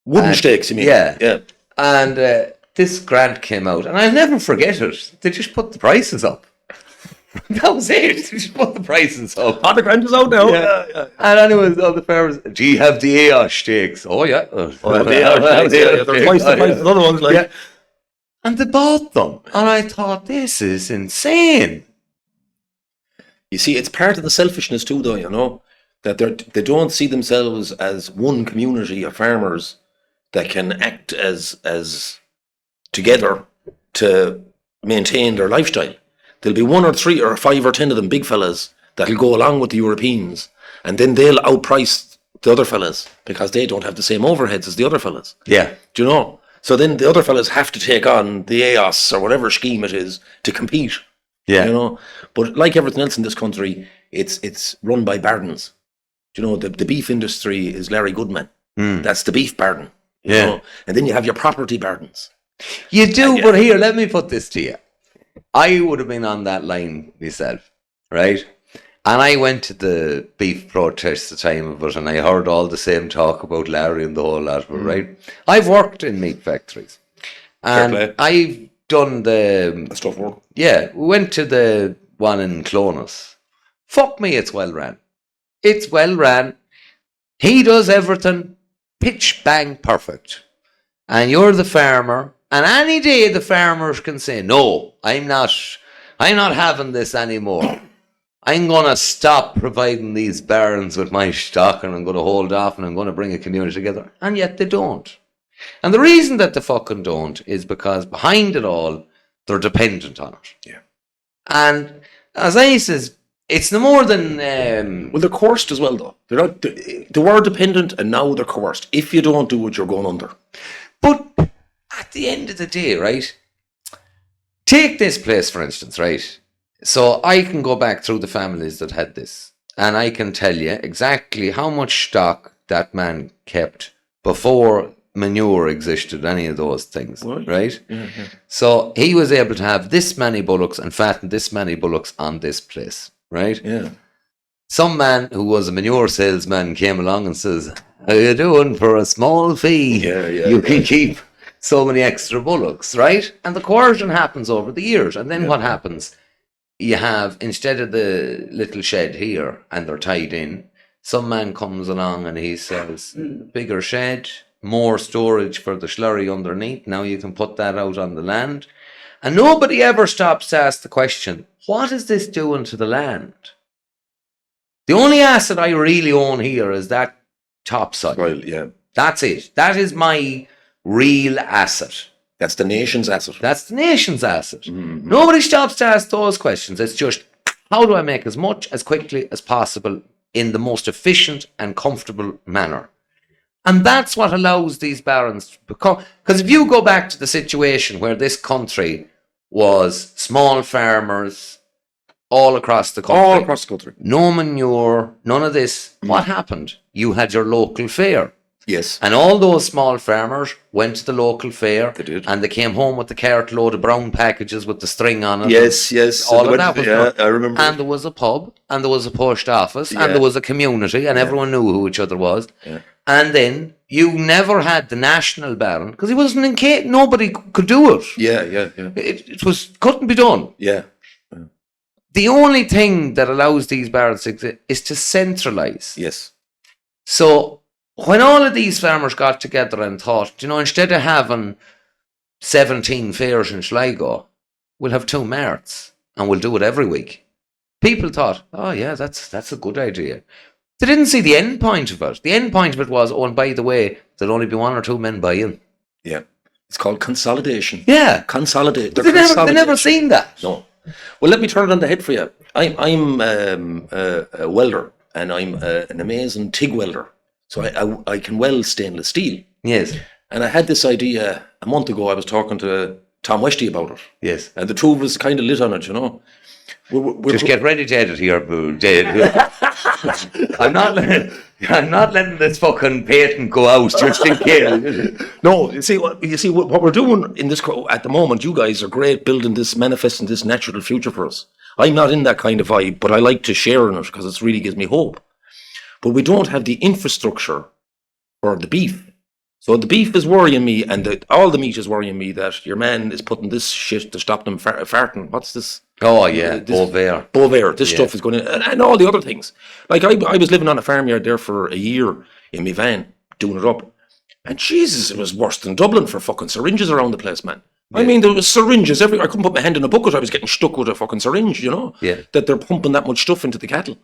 Wooden steaks, you mean? Yeah. And this grant came out, and I'll never forget it. They just put the prices up. That was it. They just put the prices up. Oh, the grant is out now. Yeah. And anyways, all the farmers, do you have the AOS steaks? Oh, yeah. They're twice the price of other ones. Like. Yeah. And they bought them. And I thought, this is insane. You see, it's part of the selfishness too, though, you know, that they don't see themselves as one community of farmers that can act as together to maintain their lifestyle. There'll be 1 or 3 or 5 or 10 of them big fellas that'll go along with the Europeans, and then they'll outprice the other fellas because they don't have the same overheads as the other fellas. Yeah. Do you know? So then the other fellas have to take on the AOS or whatever scheme it is to compete. Yeah. You know? But like everything else in this country, it's run by bardens. Do you know, the beef industry is Larry Goodman. That's the beef barden. You know? And then you have your property bardens. You do, but here, let me put this to you. I would have been on that line myself, right? And I went to the beef protest at the time of it, and I heard all the same talk about Larry and the whole lot of it, right? I've worked in meat factories, and I've done That's tough work. Yeah, we went to the one in Clonus. Fuck me, it's well ran. It's well ran. He does everything pitch bang perfect. And you're the farmer, and any day the farmers can say, no, I'm not having this anymore. I'm going to stop providing these barns with my stock, and I'm going to hold off, and I'm going to bring a community together. And yet they don't. And the reason that they fucking don't is because behind it all, they're dependent on it. Yeah. And as I says, it's no more than... well, they're coerced as well, though. They were dependent, and now they're coerced. If you don't do it, you're going under. But at the end of the day, right? Take this place, for instance, right? So I can go back through the families that had this, and I can tell you exactly how much stock that man kept before manure existed, any of those things, right? Yeah. So he was able to have this many bullocks and fatten this many bullocks on this place, right? Yeah. Some man who was a manure salesman came along and says, how you doing? For a small fee, you can keep so many extra bullocks, right? And the coercion happens over the years. And then what happens? You have, instead of the little shed here and they're tied in, some man comes along and he says, bigger shed, more storage for the slurry underneath. Now you can put that out on the land. And nobody ever stops to ask the question, what is this doing to the land? The only asset I really own here is that topsoil. Well, yeah. That's it. That is my real asset. That's the nation's asset. That's the nation's asset. Mm-hmm. Nobody stops to ask those questions. It's just, how do I make as much as quickly as possible in the most efficient and comfortable manner? And that's what allows these barons to become... Because if you go back to the situation where this country was small farmers all across the country. All across the country. No manure, none of this. What happened? You had your local fair. Yes. And all those small farmers went to the local fair. They did. And they came home with the cart load of brown packages with the string on it. Yes. All of that was done. I remember. And there was a pub, and there was a post office, Yeah. and there was a community, and everyone knew who each other was. Yeah. And then you never had the national baron, because he wasn't in case. Nobody could do it. Yeah. It couldn't be done. Yeah. The only thing that allows these barons to exist is to centralise. Yes. So when all of these farmers got together and thought, instead of having 17 fairs in Sligo, we'll have 2 marts and we'll do it every week. People thought, oh yeah, that's a good idea. They didn't see the end point of it. The end point of it was, oh, and by the way, there'll only be 1 or 2 men buying. Yeah. It's called consolidation. Yeah. Consolidate. They never seen that. No. Well, let me turn it on the head for you. I'm a welder, and I'm an amazing TIG welder. So I can weld stainless steel. Yes. And I had this idea a month ago. I was talking to Tom Westy about it. Yes. And the two of us kind of lit on it, you know. Just get ready to edit here, boo. I'm not letting this fucking patent go out just in case. No, you see what we're doing in this at the moment. You guys are great building this, manifesting this natural future for us. I'm not in that kind of vibe, but I like to share in it because it really gives me hope. But we don't have the infrastructure for the beef. So the beef is worrying me, and all the meat is worrying me that your man is putting this shit to stop them farting. What's this? Oh yeah, Bovair. This stuff is going in, and all the other things. Like I was living on a farmyard there for a year in my van, doing it up. And Jesus, it was worse than Dublin for fucking syringes around the place, man. Yeah. I mean, there was syringes everywhere. I couldn't put my hand in a bucket. I was getting stuck with a fucking syringe, you know? Yeah. That they're pumping that much stuff into the cattle.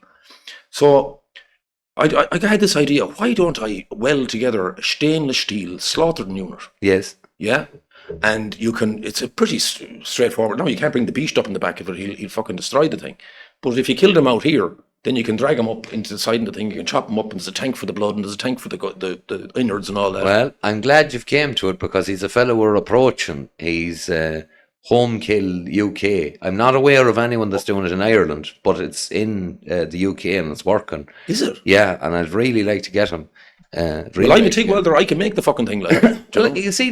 So I had this idea, why don't I weld together a stainless steel slaughtering unit? Yes. Yeah? And you can, it's a pretty straightforward. No, you can't bring the beast up in the back of it. He'll fucking destroy the thing. But if you kill them out here, then you can drag them up into the side of the thing. You can chop them up, and there's a tank for the blood, and there's a tank for the innards and all that. Well, I'm glad you've came to it, because he's a fellow we're approaching. He's Home Kill UK. I'm not aware of anyone that's doing it in Ireland, but it's in the UK and it's working. Is it? Yeah, and I'd really like to get him. Well, I'm a TIG welder. I can make the fucking thing like that. Well, you see,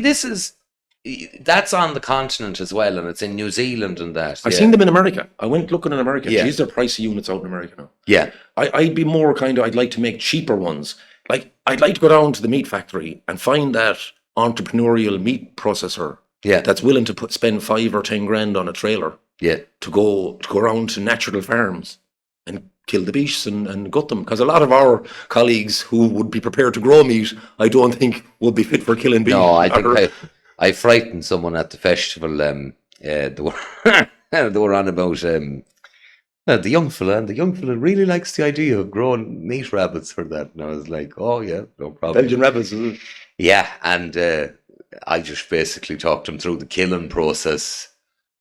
that's on the continent as well, and it's in New Zealand and that. I've seen them in America. I went looking in America. Yeah. Geez, they're pricey units out in America now. Yeah. I'd be more I'd like to make cheaper ones. Like, I'd like to go down to the meat factory and find that entrepreneurial meat processor that's willing to spend 5 or 10 grand on a trailer to go around to natural farms and kill the beasts and gut them. Because a lot of our colleagues who would be prepared to grow meat, I don't think would be fit for killing beef. No, I think I frightened someone at the festival. They were on about the young fella, and the young fella really likes the idea of growing meat rabbits for that. And I was like, oh yeah, no problem. Belgian rabbits, is it? Yeah, and I just basically talked him through the killing process,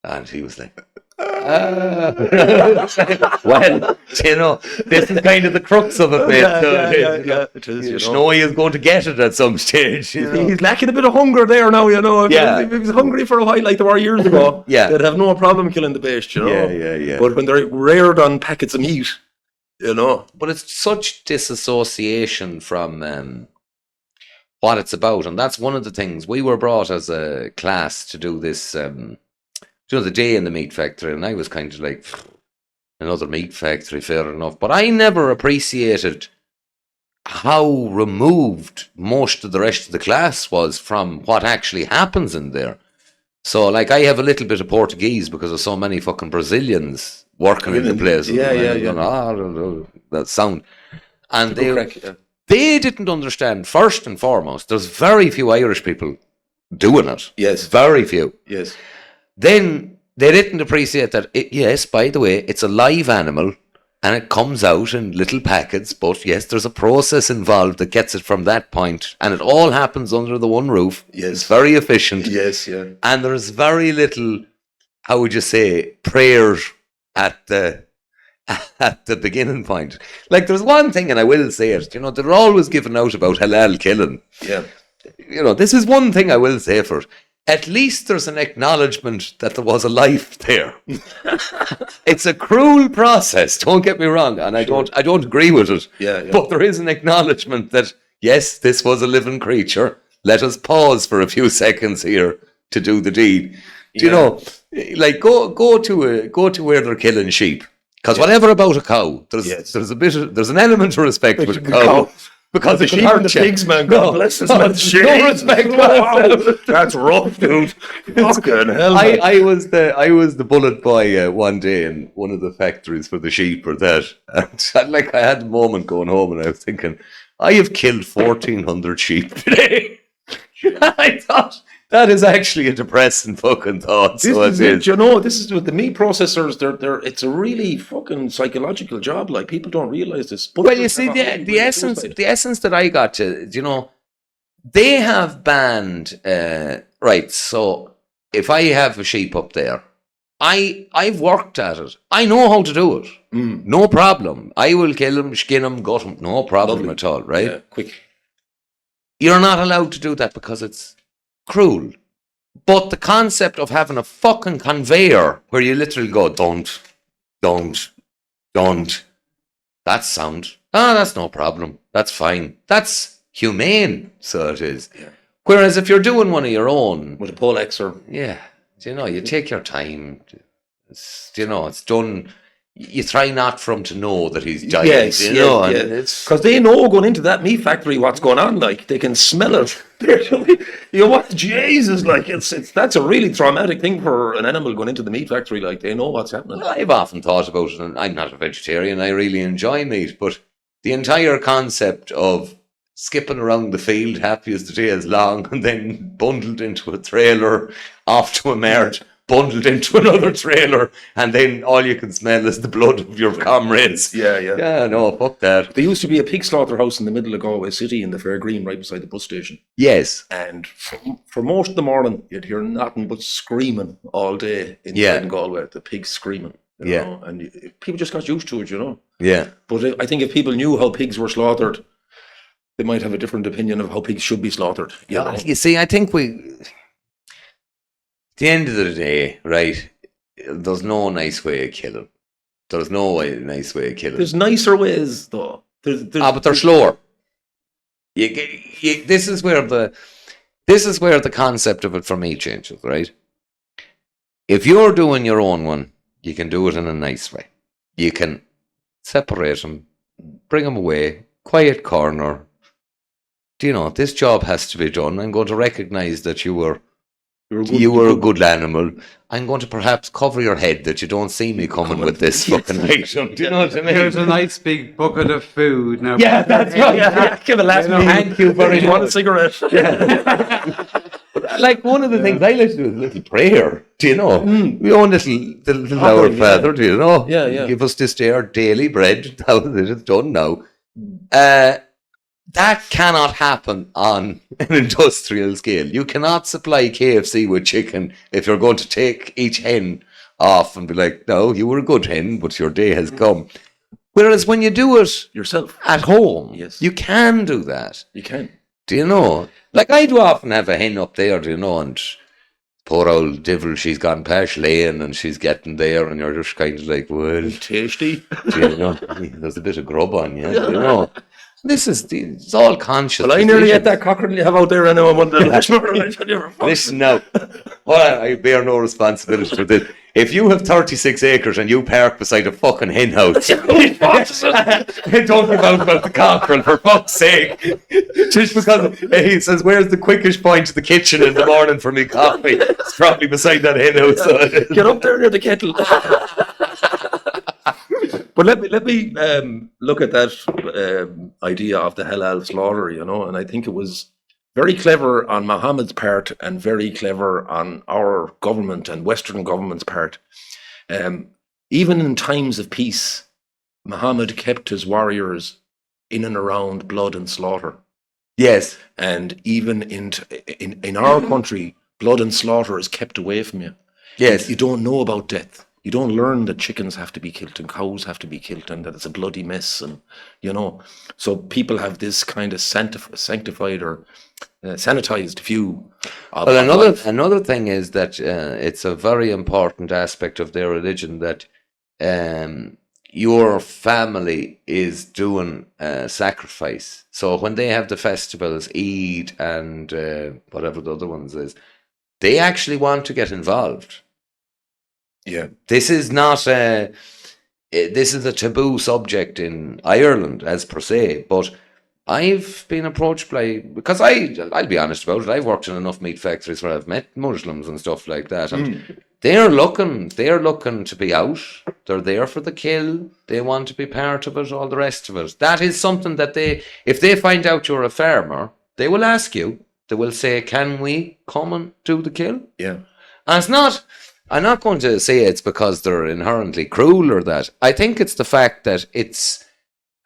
and he was like, well, you know, this is kind of the crux of it, mate. Yeah, it is. You know, he is going to get it at some stage. You know? He's lacking a bit of hunger there now, you know. If he was hungry for a while, like they were years ago, they'd have no problem killing the beast, you know. Yeah. But when they're reared on packets of meat, you know. But it's such disassociation from what it's about, and that's one of the things we were brought as a class to do this. The day in the meat factory, and I was kind of like, another meat factory, fair enough. But I never appreciated how removed most of the rest of the class was from what actually happens in there. So, like, I have a little bit of Portuguese because of so many fucking Brazilians working in the place. Yeah. You know, that sound. And they didn't understand, first and foremost, there's very few Irish people doing it. Yes. Very few. Yes. Then they didn't appreciate that, yes, by the way, it's a live animal and it comes out in little packets, but yes, there's a process involved that gets it from that point, and it all happens under the one roof. Yes. It's very efficient. Yes, yeah. And there's very little, how would you say, prayer at the beginning point. Like, there's one thing, and I will say it, you know, they're always giving out about halal killing. Yeah. You know, this is one thing I will say for it. At least there's an acknowledgement that there was a life there. It's a cruel process, don't get me wrong, and I don't agree with it. Yeah. But there is an acknowledgement that, yes, this was a living creature. Let us pause for a few seconds here to do the deed. Do you know, like, go to where they're killing sheep. Because whatever about a cow, there's an element of respect with a cow. Because the sheep and the pigs, man, God bless us, man. No respect. That's rough, dude. Fucking hell, man. I was the bullet boy one day in one of the factories for the sheep or that. And I had a moment going home, and I was thinking, I have killed 1,400 sheep today. I thought, that is actually a depressing fucking thought. This is with the meat processors. It's a really fucking psychological job. Like, people don't realize this. But well, you see, the essence that I got to, you know, they have banned. Right. So if I have a sheep up there, I've worked at it. I know how to do it. No problem. I will kill them, skin them, gut them. No problem at all. Right. Yeah, quick. You're not allowed to do that because it's cruel. But the concept of having a fucking conveyor where you literally go, don't, that's sound. Ah, that's no problem. That's fine. That's humane, so it is. Yeah. Whereas if you're doing one of your own, With a Polex or yeah, you take your time. It's done. You try not for him to know that he's giant, and it's because they know going into that meat factory what's going on. Like they can smell it. What? Jesus! Like that's a really traumatic thing for an animal going into the meat factory. Like they know what's happening. Well, I've often thought about it, and I'm not a vegetarian. I really enjoy meat, but the entire concept of skipping around the field, happy as the day is long, and then bundled into a trailer, off to a mart, bundled into another trailer, and then all you can smell is the blood of your comrades. Yeah, no, fuck that. There used to be a pig slaughterhouse in the middle of Galway City in the Fair Green, right beside the bus station. Yes. And for most of the morning, you'd hear nothing but screaming all day in Galway. The pigs screaming. You know? And people just got used to it, Yeah. But I think if people knew how pigs were slaughtered, they might have a different opinion of how pigs should be slaughtered. You see, I think at the end of the day, right, there's no nice way of killing. There's no nice way of killing. There's nicer ways, though. But they're slower. This is where the concept of it for me changes, right? If you're doing your own one, you can do it in a nice way. You can separate them, bring them away, quiet corner. This job has to be done. I'm going to recognize that you were a good animal. I'm going to perhaps cover your head that you don't see me coming with this fucking item. Do you know what I mean? There's a nice big bucket of food now. Yeah, that's right. Yeah. Give a last meal. Thank you very much. Want a cigarette? Like one of the things I like to do is a little prayer. Do you know? We own the little Our Father. Do you know? Yeah. Give us this day our daily bread. It's done now. That cannot happen on an industrial scale. You cannot supply KFC with chicken if you're going to take each hen off and be like, no, you were a good hen, but your day has come. Whereas when you do it yourself at home, yes, you can do that. You can. Do you know? Like I do often have a hen up there, and poor old devil, she's gone past laying and she's getting there, and you're just kind of like, well, tasty. There's a bit of grub on you, it's all conscious. Well, I nearly ate that cockerel you have out there. I know I'm on the Listen now, I bear no responsibility for this. If you have 36 acres and you park beside a fucking hen house, don't give out about the cockerel, for fuck's sake. Just because he says, where's the quickest point to the kitchen in the morning for me coffee? It's probably beside that hen house. Get up there near the kettle. But let me look at that idea of the halal slaughter, and I think it was very clever on Muhammad's part and very clever on our government and Western government's part. Even in times of peace, Muhammad kept his warriors in and around blood and slaughter. Yes. And even in our country, blood and slaughter is kept away from you. Yes. You don't know about death. You don't learn that chickens have to be killed and cows have to be killed and that it's a bloody mess, and so people have this kind of sanctified or sanitized view of another thing is that it's a very important aspect of their religion that your family is doing sacrifice. So when they have the festivals, Eid and whatever the other ones is, they actually want to get involved. Yeah, this is a taboo subject in Ireland as per se, but I've been approached because I'll be honest about it, I've worked in enough meat factories where I've met Muslims and stuff like that, and they're looking to be out. They're there for the kill. They want to be part of it, all the rest of it. That is something that if they find out you're a farmer, they will ask you. They will say, can we come and do the kill? Yeah. And I'm not going to say it's because they're inherently cruel or that. I think it's the fact that it's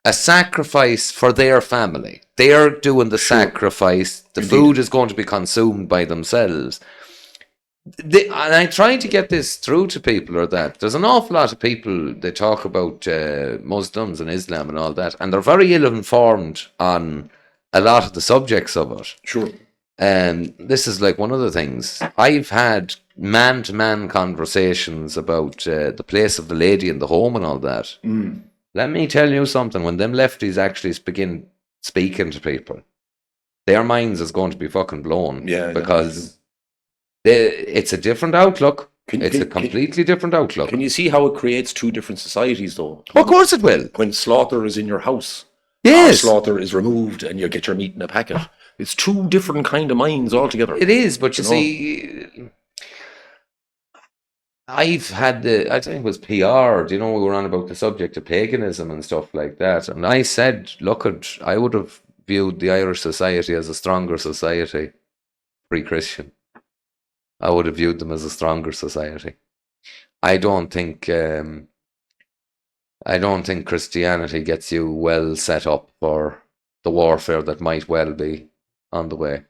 a sacrifice for their family. They're doing the sacrifice. The food is going to be consumed by themselves. And I try to get this through to people, or that there's an awful lot of people, they talk about Muslims and Islam and all that, and they're very ill-informed on a lot of the subjects of it. Sure. this is like one of the things. I've had man-to-man conversations about the place of the lady in the home and all that. Let me tell you something. When them lefties actually begin speaking to people, their minds is going to be fucking blown. Yeah, because it's a different outlook. It's a completely different outlook. Can you see how it creates two different societies, though? Of course it will. When slaughter is in your house, yes, or slaughter is removed and you get your meat in a packet. It's two different kind of minds altogether. It is, but you see, I've had I think it was PR, we were on about the subject of paganism and stuff like that. And I said, I would have viewed the Irish society as a stronger society pre-Christian. I would have viewed them as a stronger society. I don't think Christianity gets you well set up for the warfare that might well be on the way.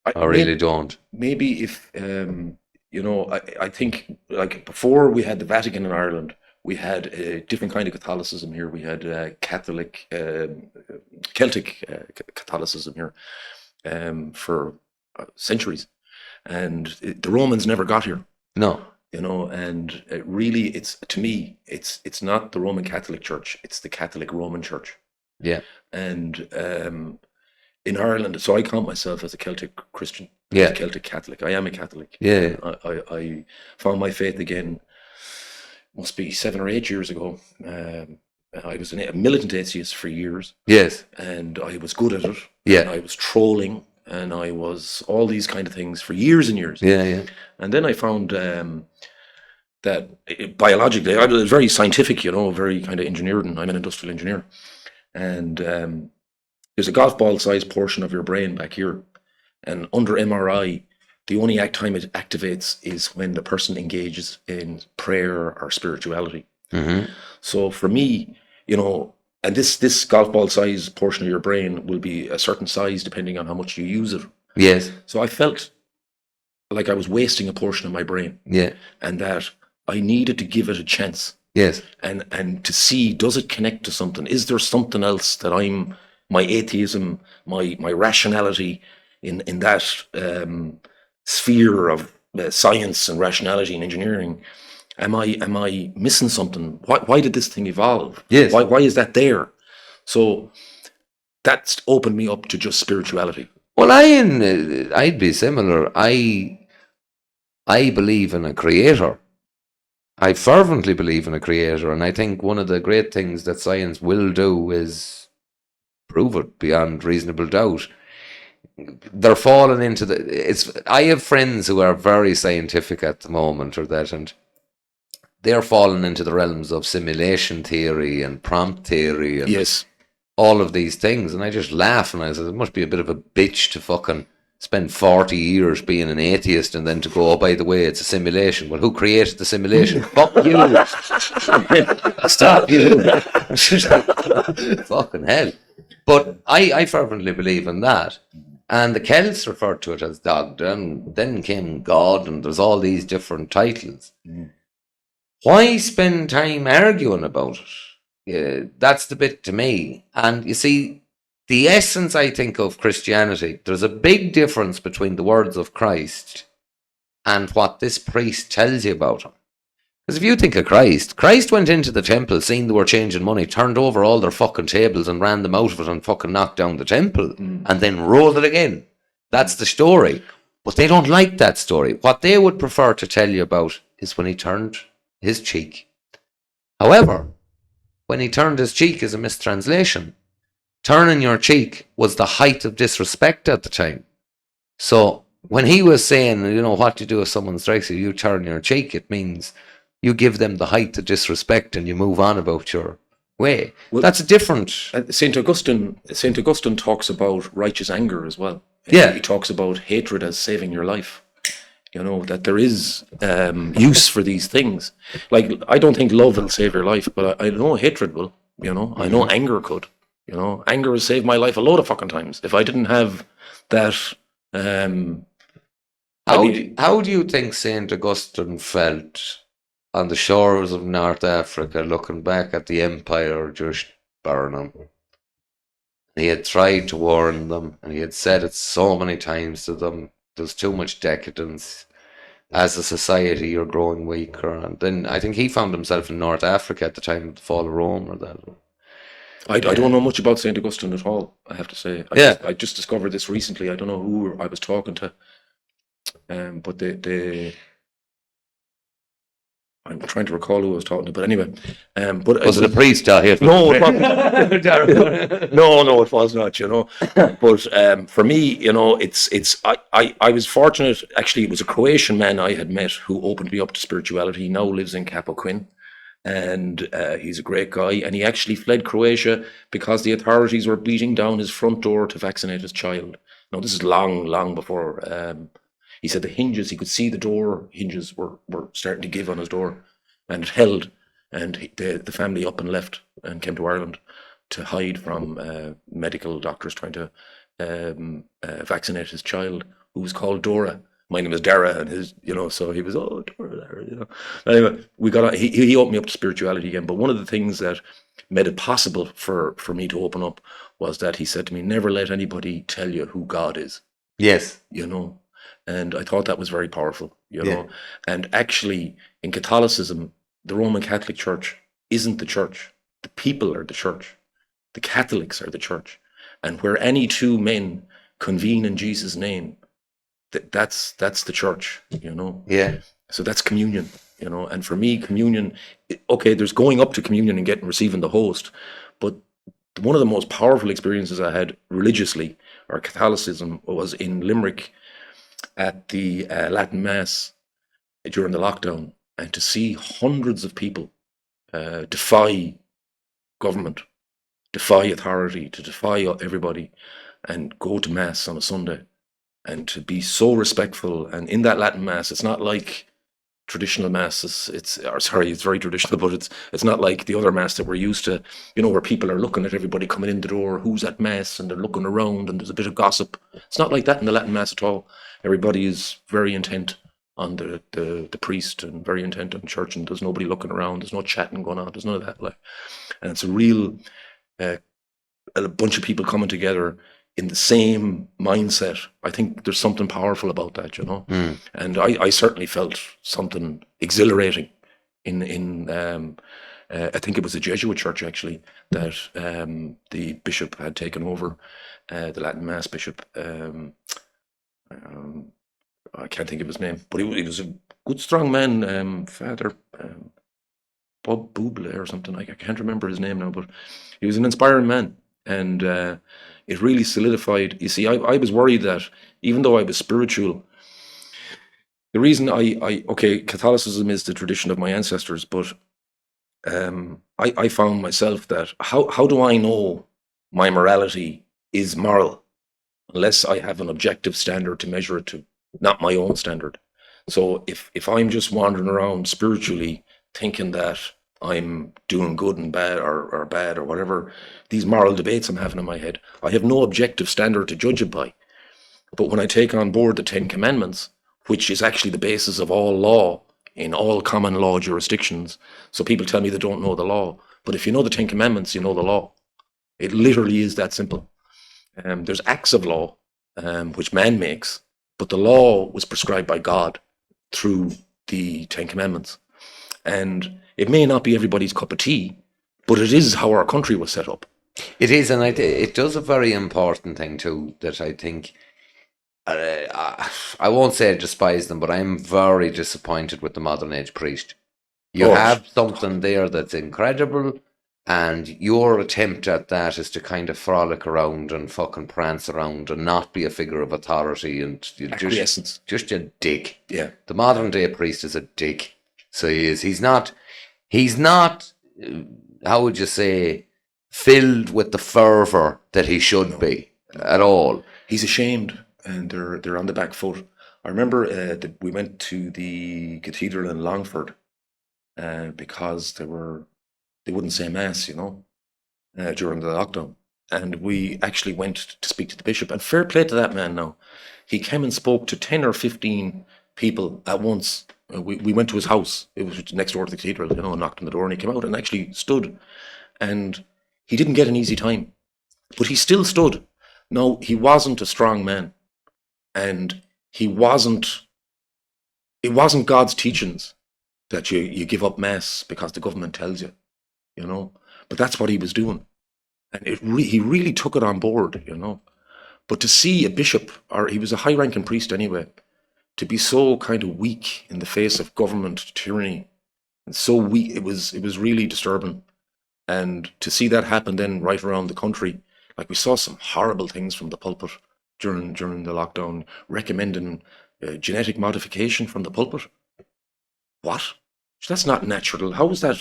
I really don't. Maybe if I think like before we had the Vatican in Ireland, we had a different kind of Catholicism here. We had Catholic, Celtic Catholicism here for centuries. And the Romans never got here. No. And really, to me, it's not the Roman Catholic Church, it's the Catholic Roman Church. Yeah. And in Ireland, so I count myself as a Celtic Christian, yeah, a Celtic Catholic. I am a Catholic. Yeah. I found my faith again, must be 7 or 8 years ago. I was a militant atheist for years. Yes. And I was good at it. Yeah. And I was trolling. And I was all these kind of things for years and years. Yeah, yeah. And then I found that biologically, I was very scientific, very kind of engineered, and I'm an industrial engineer. And there's a golf ball sized portion of your brain back here. And under MRI, the only time it activates is when the person engages in prayer or spirituality. Mm-hmm. So for me, and this golf ball size portion of your brain will be a certain size depending on how much you use it. Yes. So I felt like I was wasting a portion of my brain. Yeah. And that I needed to give it a chance. Yes. And to see, does it connect to something? Is there something else that my atheism, my rationality in that sphere of science and rationality and engineering, Am I missing something? Why did this thing evolve? Yes. Why is that there? So that's opened me up to just spirituality. Well, I'd be similar. I believe in a creator. I fervently believe in a creator, and I think one of the great things that science will do is prove it beyond reasonable doubt. They're falling into I have friends who are very scientific at the moment, and they're falling into the realms of simulation theory and prompt theory and yes, all of these things. And I just laugh and I said, it must be a bit of a bitch to fucking spend 40 years being an atheist and then to go, oh, by the way, it's a simulation. Well, who created the simulation? Fuck you. Stop you. Fucking hell. But I fervently believe in that. And the Celts referred to it as Dogda, and then came God, and there's all these different titles. Mm. Why spend time arguing about it? That's the bit to me. And you see, the essence, I think, of Christianity, there's a big difference between the words of Christ and what this priest tells you about him. Because if you think of Christ went into the temple, seen they were changing money, turned over all their fucking tables and ran them out of it and fucking knocked down the temple and then rolled it again. That's the story. But they don't like that story. What they would prefer to tell you about is when he turned his cheek. However, when he turned his cheek is a mistranslation. Turning your cheek was the height of disrespect at the time. So when he was saying, what do you do if someone strikes you? You turn your cheek. It means you give them the height of disrespect and you move on about your way. Well, that's a different. Saint Augustine talks about righteous anger as well. Yeah, he talks about hatred as saving your life. That there is use for these things. Like, I don't think love will save your life, but I know hatred will. I know anger could. Anger has saved my life a load of fucking times. If I didn't have that. How do you think Saint Augustine felt on the shores of North Africa, looking back at the empire just burning? He had tried to warn them, and he had said it so many times to them. There's too much decadence. As a society, you're growing weaker. And then I think he found himself in North Africa at the time of the fall of Rome, or that. I don't know much about St. Augustine at all, I have to say. I just discovered this recently. I don't know who I was talking to. But I'm trying to recall who I was talking to, but anyway. But Was it a priest out here? No, it wasn't. No, it was not, you know. But for me, you know, I was fortunate. Actually, it was a Croatian man I had met who opened me up to spirituality. He now lives in Kyne, and he's a great guy. And he actually fled Croatia because the authorities were beating down his front door to vaccinate his child. Now, this is long before. He said the hinges, he could see the door hinges were starting to give on his door, and it held. And the family up and left and came to Ireland to hide from medical doctors trying to vaccinate his child, who was called Dora. My name is Dara, and his, you know, so he was, oh, Dara, you know. Anyway, he opened me up to spirituality again. But one of the things that made it possible for me to open up was that he said to me, never let anybody tell you who God is. Yes. You know, and I thought that was very powerful, you know. And actually, in Catholicism, the Roman Catholic Church isn't the church. The people are the church. The Catholics are the church. And where any two men convene in Jesus' name, that's the church, you know. Yeah. So that's communion, you know. And for me, communion, okay, there's going up to communion and receiving the host, but one of the most powerful experiences I had religiously, or Catholicism, was in Limerick at the Latin Mass during the lockdown, and to see hundreds of people defy government, defy authority, to defy everybody, and go to Mass on a Sunday, and to be so respectful. And in that Latin Mass, it's not like traditional Mass. It's very traditional, but it's not like the other Mass that we're used to, you know, where people are looking at everybody coming in the door, who's at Mass, and they're looking around, and there's a bit of gossip. It's not like that in the Latin Mass at all. Everybody is very intent on the priest, and very intent on church, and there's nobody looking around, there's no chatting going on, there's none of that. Like, and it's a real a bunch of people coming together in the same mindset. I think there's something powerful about that, you know. And I certainly felt something exhilarating in I think it was a Jesuit church actually that the bishop had taken over, the Latin Mass bishop. I can't think of his name, but he was a good, strong man, Father Bob Buble or something. I can't remember his name now, but he was an inspiring man, and it really solidified. You see, I was worried that even though I was spiritual, the reason okay, Catholicism is the tradition of my ancestors, but I found myself that how do I know my morality is moral unless I have an objective standard to measure it to, not my own standard. So if I'm just wandering around spiritually thinking that I'm doing good and bad, or bad, or whatever, these moral debates I'm having in my head, I have no objective standard to judge it by. But when I take on board the 10 Commandments, which is actually the basis of all law in all common law jurisdictions, so people tell me they don't know the law, but if you know the 10 Commandments, you know the law. It literally is that simple. There's acts of law, which man makes, but the law was prescribed by God through the 10 Commandments. And it may not be everybody's cup of tea, but it is how our country was set up. It is, and it does a very important thing too, that I think, I won't say I despise them, but I'm very disappointed with the modern age priest. You have something there that's incredible, and your attempt at that is to kind of frolic around and fucking prance around and not be a figure of authority, and just a dick. Yeah. The modern day priest is a dick. So he is. He's not, how would you say, filled with the fervour that he should be at all. He's ashamed, and they're on the back foot. I remember we went to the cathedral in Longford because they wouldn't say Mass, you know, during the lockdown. And we actually went to speak to the bishop. And fair play to that man now. He came and spoke to 10 or 15 people at once. We went to his house. It was next door to the cathedral, you know, and knocked on the door, and he came out and actually stood. And he didn't get an easy time. But he still stood. No, he wasn't a strong man. And it wasn't God's teachings that you give up mass because the government tells you, you know. But that's what he was doing. And he really took it on board, you know. But to see a bishop, or he was a high-ranking priest anyway, to be so kind of weak in the face of government tyranny, and so weak, it was really disturbing. And to see that happen then right around the country, like we saw some horrible things from the pulpit during the lockdown, recommending genetic modification from the pulpit. What? That's not natural. How is that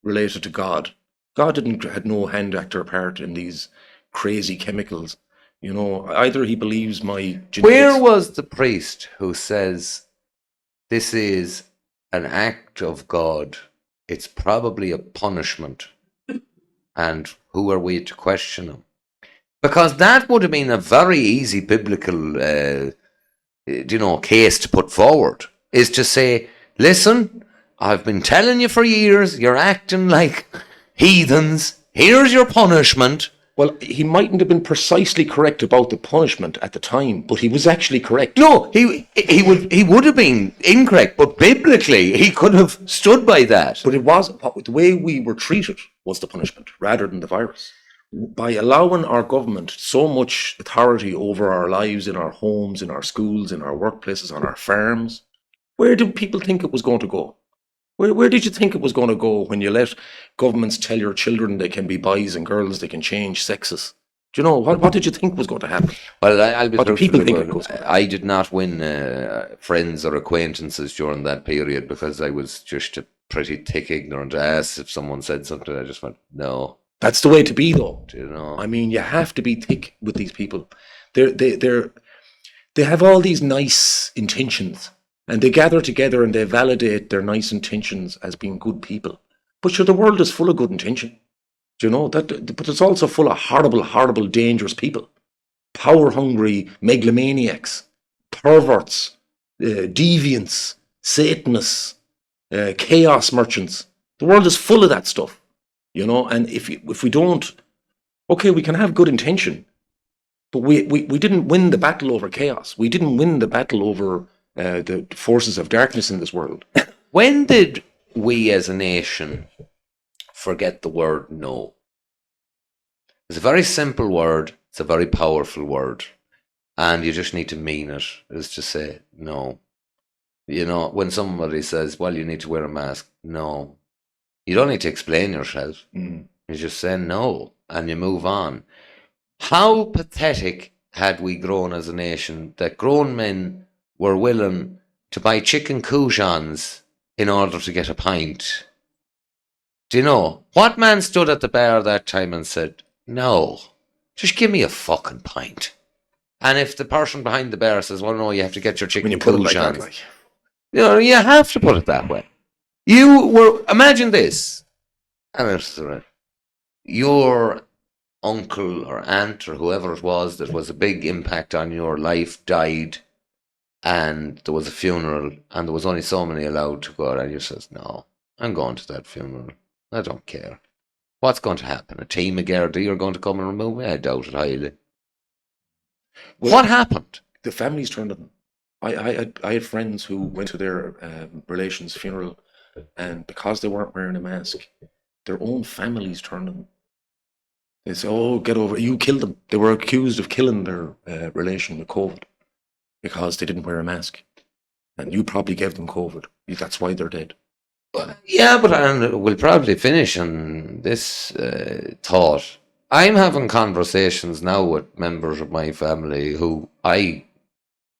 related to God? God had no hand actor part in these crazy chemicals. You know, either he believes my genetics. Where was the priest who says this is an act of God? It's probably a punishment. And who are we to question him? Because that would have been a very easy biblical, case to put forward. Is to say, listen, I've been telling you for years, you're acting like heathens. Here's your punishment. Well, he mightn't have been precisely correct about the punishment at the time, but he was actually correct. No, he would have been incorrect, but biblically he could have stood by that. But it was the way we were treated was the punishment rather than the virus. By allowing our government so much authority over our lives, in our homes, in our schools, in our workplaces, on our farms, where did people think it was going to go? Where did you think it was going to go when you let governments tell your children they can be boys and girls, they can change sexes? Do you know, what did you think was going to happen? Well, I'll be what do people think it was. I did not win friends or acquaintances during that period because I was just a pretty thick ignorant ass. If someone said something, I just went, no. That's the way to be, though. You know? I mean, you have to be thick with these people. They have all these nice intentions. And they gather together and they validate their nice intentions as being good people. But sure, the world is full of good intention. Do you know that? But it's also full of horrible, horrible, dangerous people. Power-hungry megalomaniacs, perverts, deviants, Satanists, chaos merchants. The world is full of that stuff. You know, and if we don't, okay, we can have good intention, but we didn't win the battle over chaos. We didn't win the battle over the forces of darkness in this world. When did we as a nation forget the word no? It's a very simple word. It's a very powerful word. And you just need to mean it. Is to say no. You know, when somebody says, well, you need to wear a mask. No. You don't need to explain yourself. You just say no and you move on. How pathetic had we grown as a nation that grown men were willing to buy chicken coujons in order to get a pint. Do you know, what man stood at the bar that time and said, no, just give me a fucking pint? And if the person behind the bar says, well, no, you have to get your chicken coujons. Like you know, you have to put it that way. Imagine this, and it's your uncle or aunt or whoever it was that was a big impact on your life died, and there was a funeral, and there was only so many allowed to go, and you says, no, I'm going to that funeral. I don't care. What's going to happen? A team of Garda are going to come and remove me? I doubt it highly. Well, what happened? The families turned on them. I had friends who went to their relation's funeral, and because they weren't wearing a mask, their own families turned on them. They said, oh, get over it. You killed them. They were accused of killing their relation with COVID because they didn't wear a mask. And you probably gave them COVID. That's why they're dead. Yeah, but we'll probably finish on this thought. I'm having conversations now with members of my family who I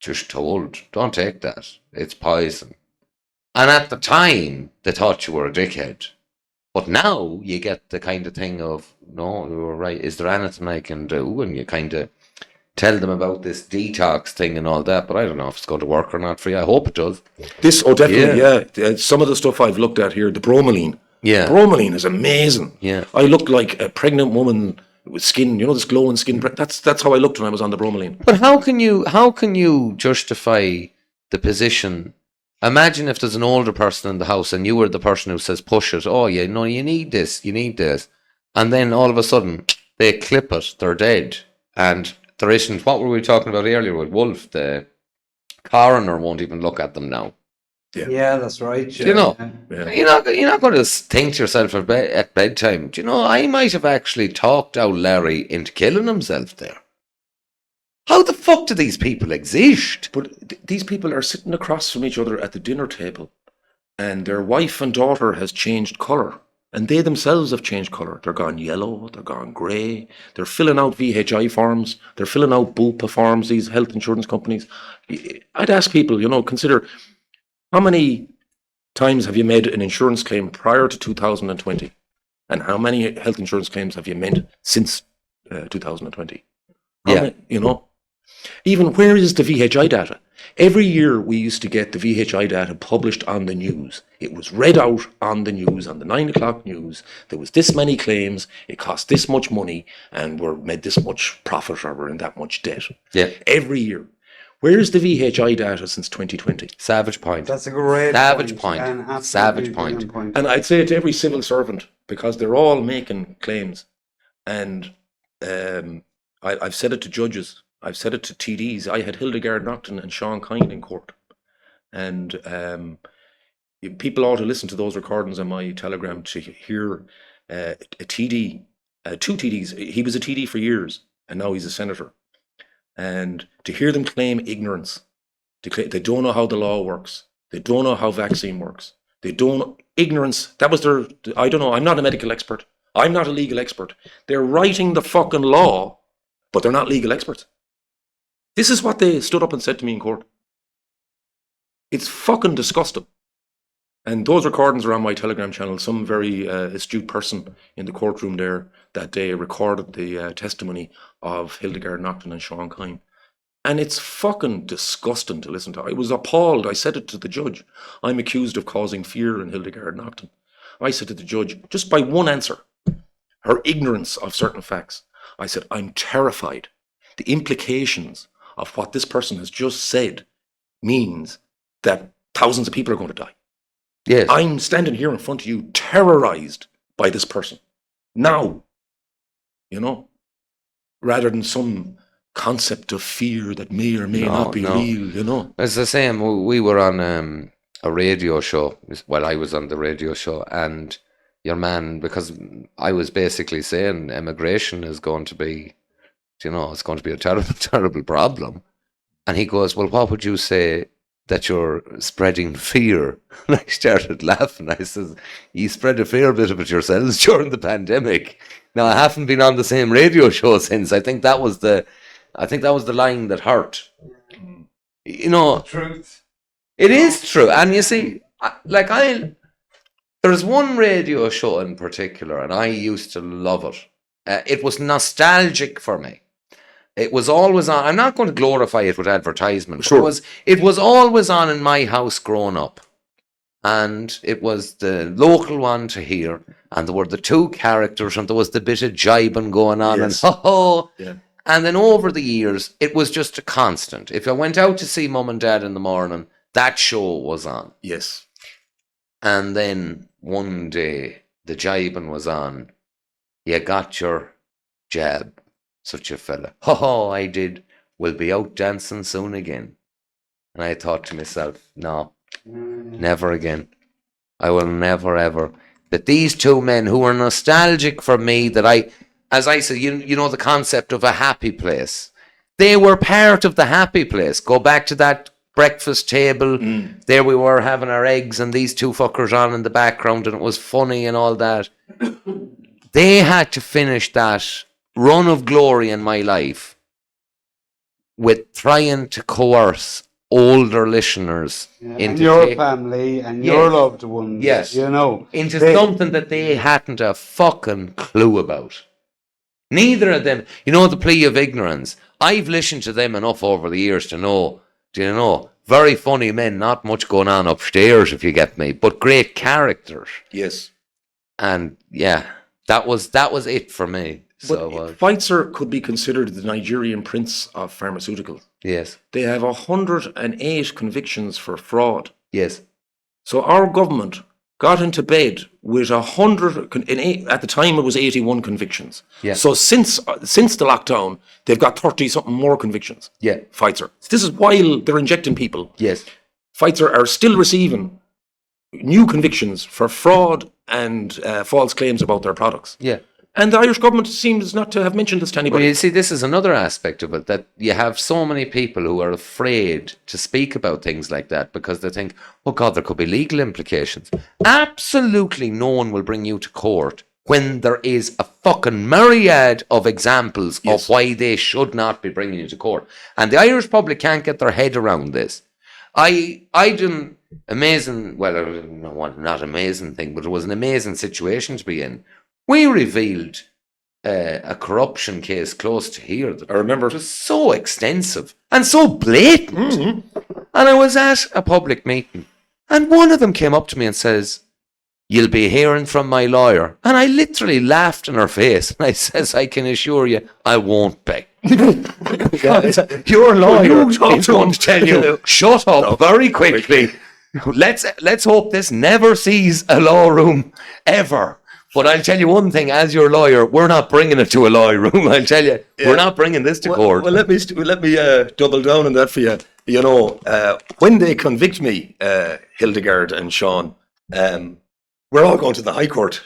just told, don't take that. It's poison. And at the time, they thought you were a dickhead. But now you get the kind of thing of, no, you were right. Is there anything I can do? And you kind of tell them about this detox thing and all that. But I don't know if it's going to work or not for you. I hope it does. Definitely, yeah. Some of the stuff I've looked at here, the bromelain. Yeah. Bromelain is amazing. Yeah. I look like a pregnant woman with skin, you know, this glowing skin. That's how I looked when I was on the bromelain. But how can you justify the position? Imagine if there's an older person in the house and you were the person who says, push it. Oh, yeah, no, you need this. And then all of a sudden, they clip it, they're dead. And there isn't, what were we talking about earlier with Wolf? The coroner won't even look at them now. Yeah, that's right. Do you know? Yeah. You're not going to think to yourself at bedtime, do you know, I might have actually talked out Larry into killing himself there. How the fuck do these people exist? But these people are sitting across from each other at the dinner table, and their wife and daughter has changed colour, and they themselves have changed colour. They're gone yellow, they're gone grey, they're filling out VHI forms, they're filling out BUPA forms, these health insurance companies. I'd ask people, you know, consider, how many times have you made an insurance claim prior to 2020? And how many health insurance claims have you made since 2020? You know, even where is the VHI data? Every year we used to get the VHI data published on the news. It was read out on the news, on the 9 o'clock news. There was this many claims, it cost this much money, and we're made this much profit, or we're in that much debt. Yeah. Every year. Where is the VHI data since 2020? Savage point. That's a great Savage point. point. And absolutely Savage brilliant point. And I'd say it to every civil servant, because they're all making claims. And I've said it to judges, I've said it to TDs. I had Hildegarde, Naughton and Sean Kyne in court. And people ought to listen to those recordings on my Telegram to hear a TD, two TDs. He was a TD for years, and now he's a senator. And to hear them claim ignorance, they don't know how the law works. They don't know how vaccine works. They don't, ignorance, that was their, I don't know, I'm not a medical expert. I'm not a legal expert. They're writing the fucking law, but they're not legal experts. This is what they stood up and said to me in court. It's fucking disgusting. And those recordings are on my Telegram channel. Some very astute person in the courtroom there that day recorded the testimony of Hildegarde, Naughton and Sean Kyne. And it's fucking disgusting to listen to. I was appalled. I said it to the judge. I'm accused of causing fear in Hildegarde, Naughton. I said to the judge, just by one answer, her ignorance of certain facts, I said, I'm terrified. The implications of what this person has just said means that thousands of people are going to die. Yes. I'm standing here in front of you, terrorized by this person. Now, you know, rather than some concept of fear that may or may not be real, you know. It's the same. We were on a radio show. Well, I was on the radio show, and your man, because I was basically saying immigration is going to be, you know, it's going to be a terrible, terrible problem. And he goes, well, what would you say that you're spreading fear? And I started laughing. I said, you spread a fair bit of it yourselves during the pandemic. Now, I haven't been on the same radio show since. I think that was the line that hurt. You know, Truth. it is true. And you see, there's one radio show in particular, and I used to love it. It was nostalgic for me. It was always on. I'm not going to glorify it with advertisement. Sure. It was always on in my house growing up. And it was the local one to hear. And there were the two characters, and there was the bit of jibing going on. Yes. And ho-ho. Yeah. And then over the years, it was just a constant. If I went out to see mum and dad in the morning, that show was on. Yes. And then one day, the jibing was on. You got your jab, such a fella. Ho, I did. We'll be out dancing soon again. And I thought to myself, no, never again. I will never, ever. But these two men who were nostalgic for me, that as I said, you know the concept of a happy place. They were part of the happy place. Go back to that breakfast table. There we were having our eggs and these two fuckers on in the background, and it was funny and all that. They had to finish that run of glory in my life with trying to coerce older listeners into your family and your loved ones, you know, into something that they hadn't a fucking clue about. Neither of them, you know, the plea of ignorance. I've listened to them enough over the years to know, do you know, very funny men, not much going on upstairs, if you get me, but great characters. Yes. And yeah, that was it for me. But Pfizer could be considered the Nigerian prince of pharmaceuticals. Yes. They have 108 convictions for fraud. Yes. So our government got into bed with 100, at the time it was 81 convictions. Yeah. So since the lockdown, they've got 30-something more convictions. Yeah. Pfizer. This is while they're injecting people. Yes. Pfizer are still receiving new convictions for fraud and false claims about their products. Yeah. And the Irish government seems not to have mentioned this to anybody. Well, you see, this is another aspect of it, that you have so many people who are afraid to speak about things like that because they think, oh God, there could be legal implications. Absolutely no one will bring you to court when there is a fucking myriad of examples of why they should not be bringing you to court. And the Irish public can't get their head around this. I did an amazing, well, not amazing thing, but it was an amazing situation to be in. We revealed a corruption case close to here that I remember. it was so extensive and so blatant. Mm-hmm. And I was at a public meeting, and one of them came up to me and says, "You'll be hearing from my lawyer." And I literally laughed in her face. And I says, "I can assure you, I won't be." Your lawyer is going to tell you, shut up very quickly. Let's hope this never sees a law room ever. But I'll tell you one thing, as your lawyer, we're not bringing it to a law room. I'll tell you, we're not bringing this to court. Well, let me double down on that for you. You know, when they convict me, Hildegarde and Sean, we're all going to the High Court.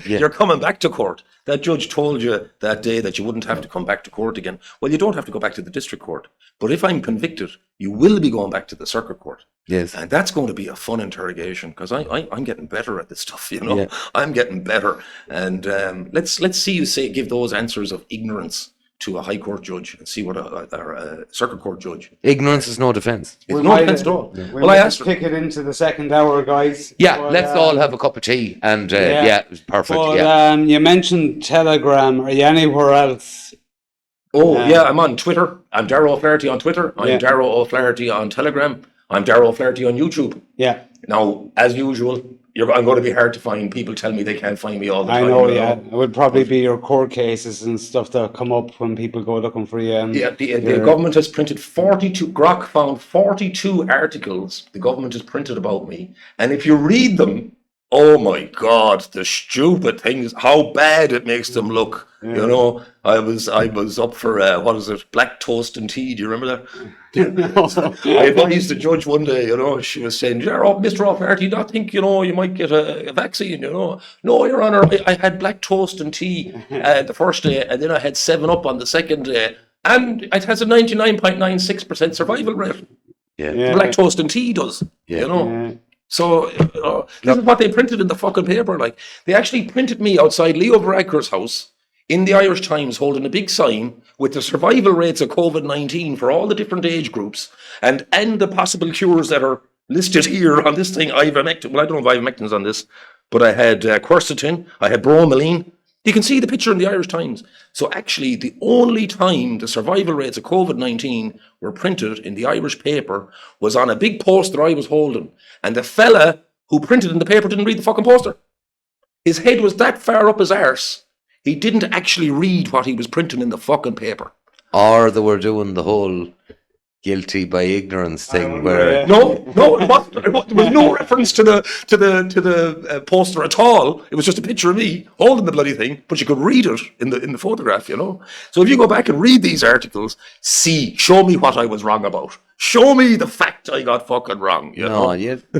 You're coming back to court. That judge told you that day that you wouldn't have to come back to court again. Well, you don't have to go back to the district court. But if I'm convicted, you will be going back to the circuit court. Yes. And that's going to be a fun interrogation because I'm getting better at this stuff, you know. Yeah. I'm getting better. And let's see you give those answers of ignorance to a High Court judge and see what a circuit court judge. Ignorance is no defence. It's no defence at all. Yeah. Well, I asked her. Kick it into the second hour, guys. Yeah, But, let's all have a cup of tea. And it was perfect. But, you mentioned Telegram. Are you anywhere else? Oh, yeah, I'm on Twitter. I'm Dara O'Flaherty on Twitter. I'm Dara O'Flaherty on Telegram. I'm Dara O'Flaherty on YouTube. Yeah. Now, as usual, I'm going to be hard to find. People tell me they can't find me all the time. I know, yeah. It would probably be your court cases and stuff that come up when people go looking for you. And the government has printed 42, Grok found 42 articles the government has printed about me. And if you read them, oh my God, the stupid things, how bad it makes them look. Yeah. You know, I was up for, black toast and tea. Do you remember that? I advised the judge one day, you know, she was saying, Mr. O'Flaherty, do you not think, you know, you might get a vaccine, you know? No, Your Honour, I had black toast and tea the first day, and then I had 7-Up on the second day, and it has a 99.96% survival rate. Yeah. Black toast and tea does, you know? Yeah. So, this is what they printed in the fucking paper. Like, they actually printed me outside Leo Varadkar's house in the Irish Times holding a big sign with the survival rates of COVID-19 for all the different age groups and the possible cures that are listed here on this thing. Ivermectin. Well, I don't know if ivermectin's on this, but I had quercetin, I had bromelain. You can see the picture in the Irish Times. So actually, the only time the survival rates of COVID-19 were printed in the Irish paper was on a big poster I was holding. And the fella who printed in the paper didn't read the fucking poster. His head was that far up his arse, he didn't actually read what he was printing in the fucking paper. Or they were doing the whole guilty by ignorance thing where... No, it wasn't. There was no reference to the poster at all. It was just a picture of me holding the bloody thing, but you could read it in the photograph, you know. So if you go back and read these articles, show me what I was wrong about. Show me the fact I got fucking wrong, you know. You've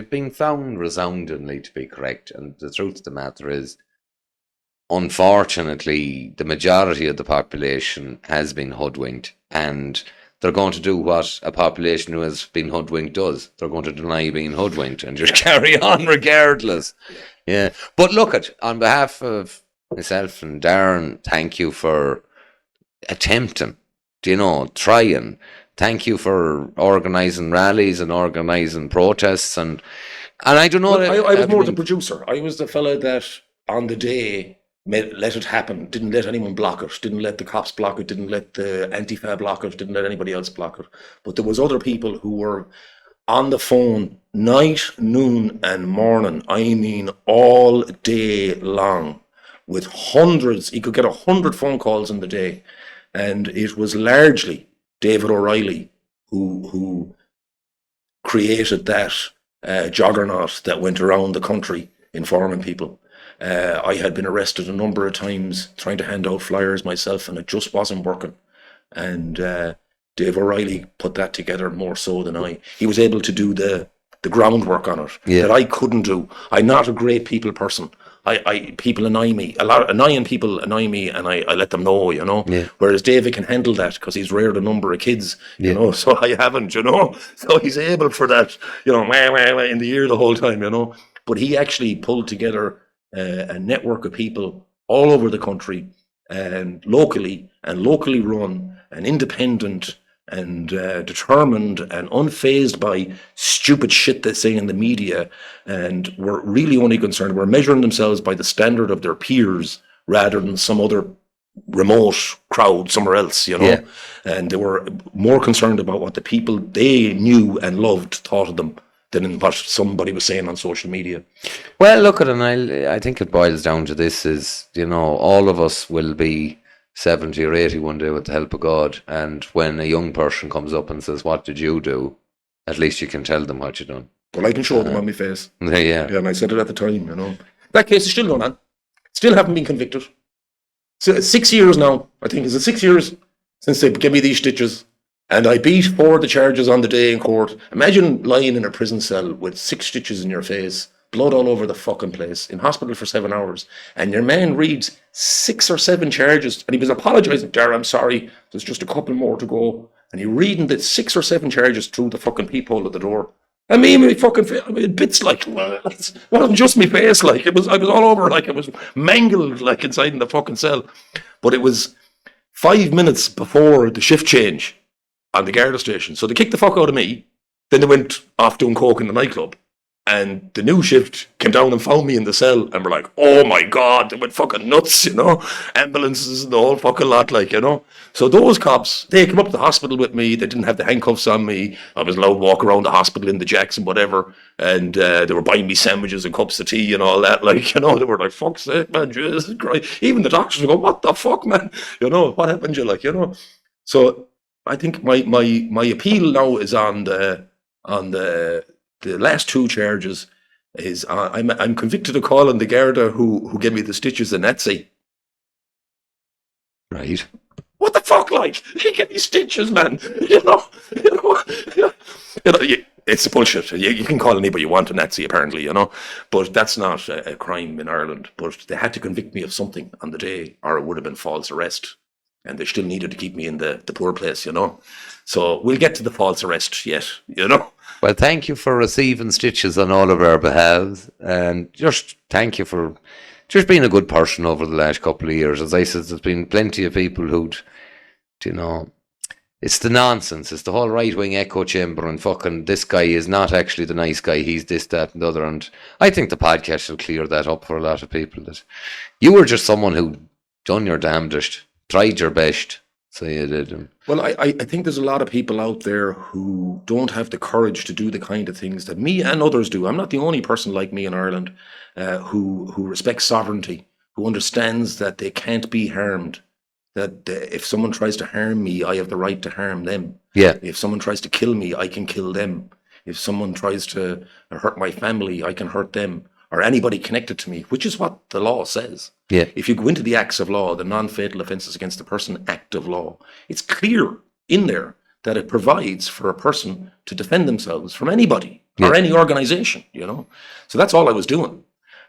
been found resoundingly to be correct, and the truth of the matter is, unfortunately, the majority of the population has been hoodwinked, and they're going to do what a population who has been hoodwinked does. They're going to deny being hoodwinked and just carry on regardless. Yeah. But look, on behalf of myself and Darren, thank you for attempting, trying. Thank you for organising rallies and organising protests. And I don't know. Well, I was more the producer. I was the fella that on the day let it happen, didn't let anyone block it, didn't let the cops block it, didn't let the Antifa block it, didn't let anybody else block it. But there was other people who were on the phone night, noon and morning, I mean all day long, with hundreds. He could get 100 phone calls in the day. And it was largely David O'Reilly who created that juggernaut that went around the country informing people. I had been arrested a number of times trying to hand out flyers myself, and it just wasn't working. And Dave O'Reilly put that together more so than I. He was able to do the groundwork on it that I couldn't do. I'm not a great people person. People annoy me. A lot of annoying people annoy me, and I let them know, you know. Yeah. Whereas David can handle that because he's reared a number of kids, you know. So I haven't, you know. So he's able for that, you know, in the ear the whole time, you know. But he actually pulled together a network of people all over the country, and locally run and independent and determined and unfazed by stupid shit they say in the media, and were really only concerned, were measuring themselves by the standard of their peers rather than some other remote crowd somewhere else, you know. Yeah. And they were more concerned about what the people they knew and loved thought of them than what somebody was saying on social media. Well, look at it, I think it boils down to this is, you know, all of us will be 70 or 80 one day with the help of God, and when a young person comes up and says, what did you do? At least you can tell them what you done. Well, I can show them on my face. Yeah, and I said it at the time, you know. That case is still going on. Still haven't been convicted. So it's 6 years now, I think. Is it 6 years since they gave me these stitches? And I beat 4 of the charges on the day in court. Imagine lying in a prison cell with 6 stitches in your face, blood all over the fucking place, in hospital for 7 hours, and your man reads 6 or 7 charges, and he was apologising, Dara, I'm sorry, there's just a couple more to go, and he reading the 6 or 7 charges through the fucking peephole of the door. I mean, my fucking face, bits like, well, it wasn't just my face, like, I was all over, like, it was mangled, like, inside in the fucking cell. But it was 5 minutes before the shift change on the Garda station, so they kicked the fuck out of me, then they went off doing coke in the nightclub. And the new shift came down and found me in the cell, and were like, oh my God, they went fucking nuts, you know, ambulances and the whole fucking lot, like, you know. So those cops, they came up to the hospital with me, they didn't have the handcuffs on me, I was allowed to walk around the hospital in the jacks and whatever, and they were buying me sandwiches and cups of tea and all that, like, you know, they were like, fuck's sake, man, Jesus Christ. Even the doctors were going, what the fuck, man, you know, what happened to you, like, you know. So I think my appeal now is on the last 2 charges is I'm convicted of calling the Garda who gave me the stitches a Nazi. Right. What the fuck, like? He gave me stitches, man. You know, it's bullshit. You can call anybody you want a Nazi, apparently, you know, but that's not a crime in Ireland. But they had to convict me of something on the day, or it would have been false arrest. And they still needed to keep me in the poor place, you know. So we'll get to the false arrest yet, you know. Well, thank you for receiving stitches on all of our behalves, and just thank you for just being a good person over the last couple of years. As I said, there's been plenty of people who'd, you know, it's the nonsense, it's the whole right-wing echo chamber, and fucking this guy is not actually the nice guy, he's this, that, and the other. And I think the podcast will clear that up for a lot of people, that you were just someone who done your damnedest, tried your best. So you did. Well, I think there's a lot of people out there who don't have the courage to do the kind of things that me and others do. I'm not the only person like me in Ireland who respects sovereignty, who understands that they can't be harmed, that if someone tries to harm me, I have the right to harm them. Yeah. If someone tries to kill me, I can kill them. If someone tries to hurt my family, I can hurt them, or anybody connected to me, which is what the law says. Yeah. If you go into the acts of law, the non-fatal offences against the person act of law, it's clear in there that it provides for a person to defend themselves from anybody or any organisation, you know. So that's all I was doing.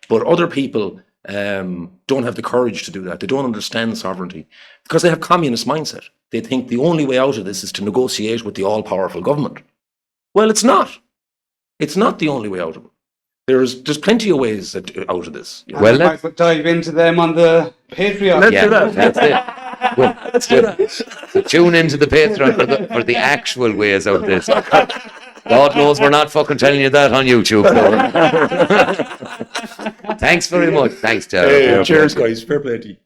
But other people don't have the courage to do that. They don't understand sovereignty because they have communist mindset. They think the only way out of this is to negotiate with the all-powerful government. Well, it's not. It's not the only way out of it. There's plenty of ways out of this. You know? Well, let's dive into them on the Patreon. Let's do that. That's it. Well, let's do that. So tune into the Patreon for the actual ways out of this. God knows we're not fucking telling you that on YouTube. Thanks very much. Thanks, Dara. Cheers, guys. Fair play to you.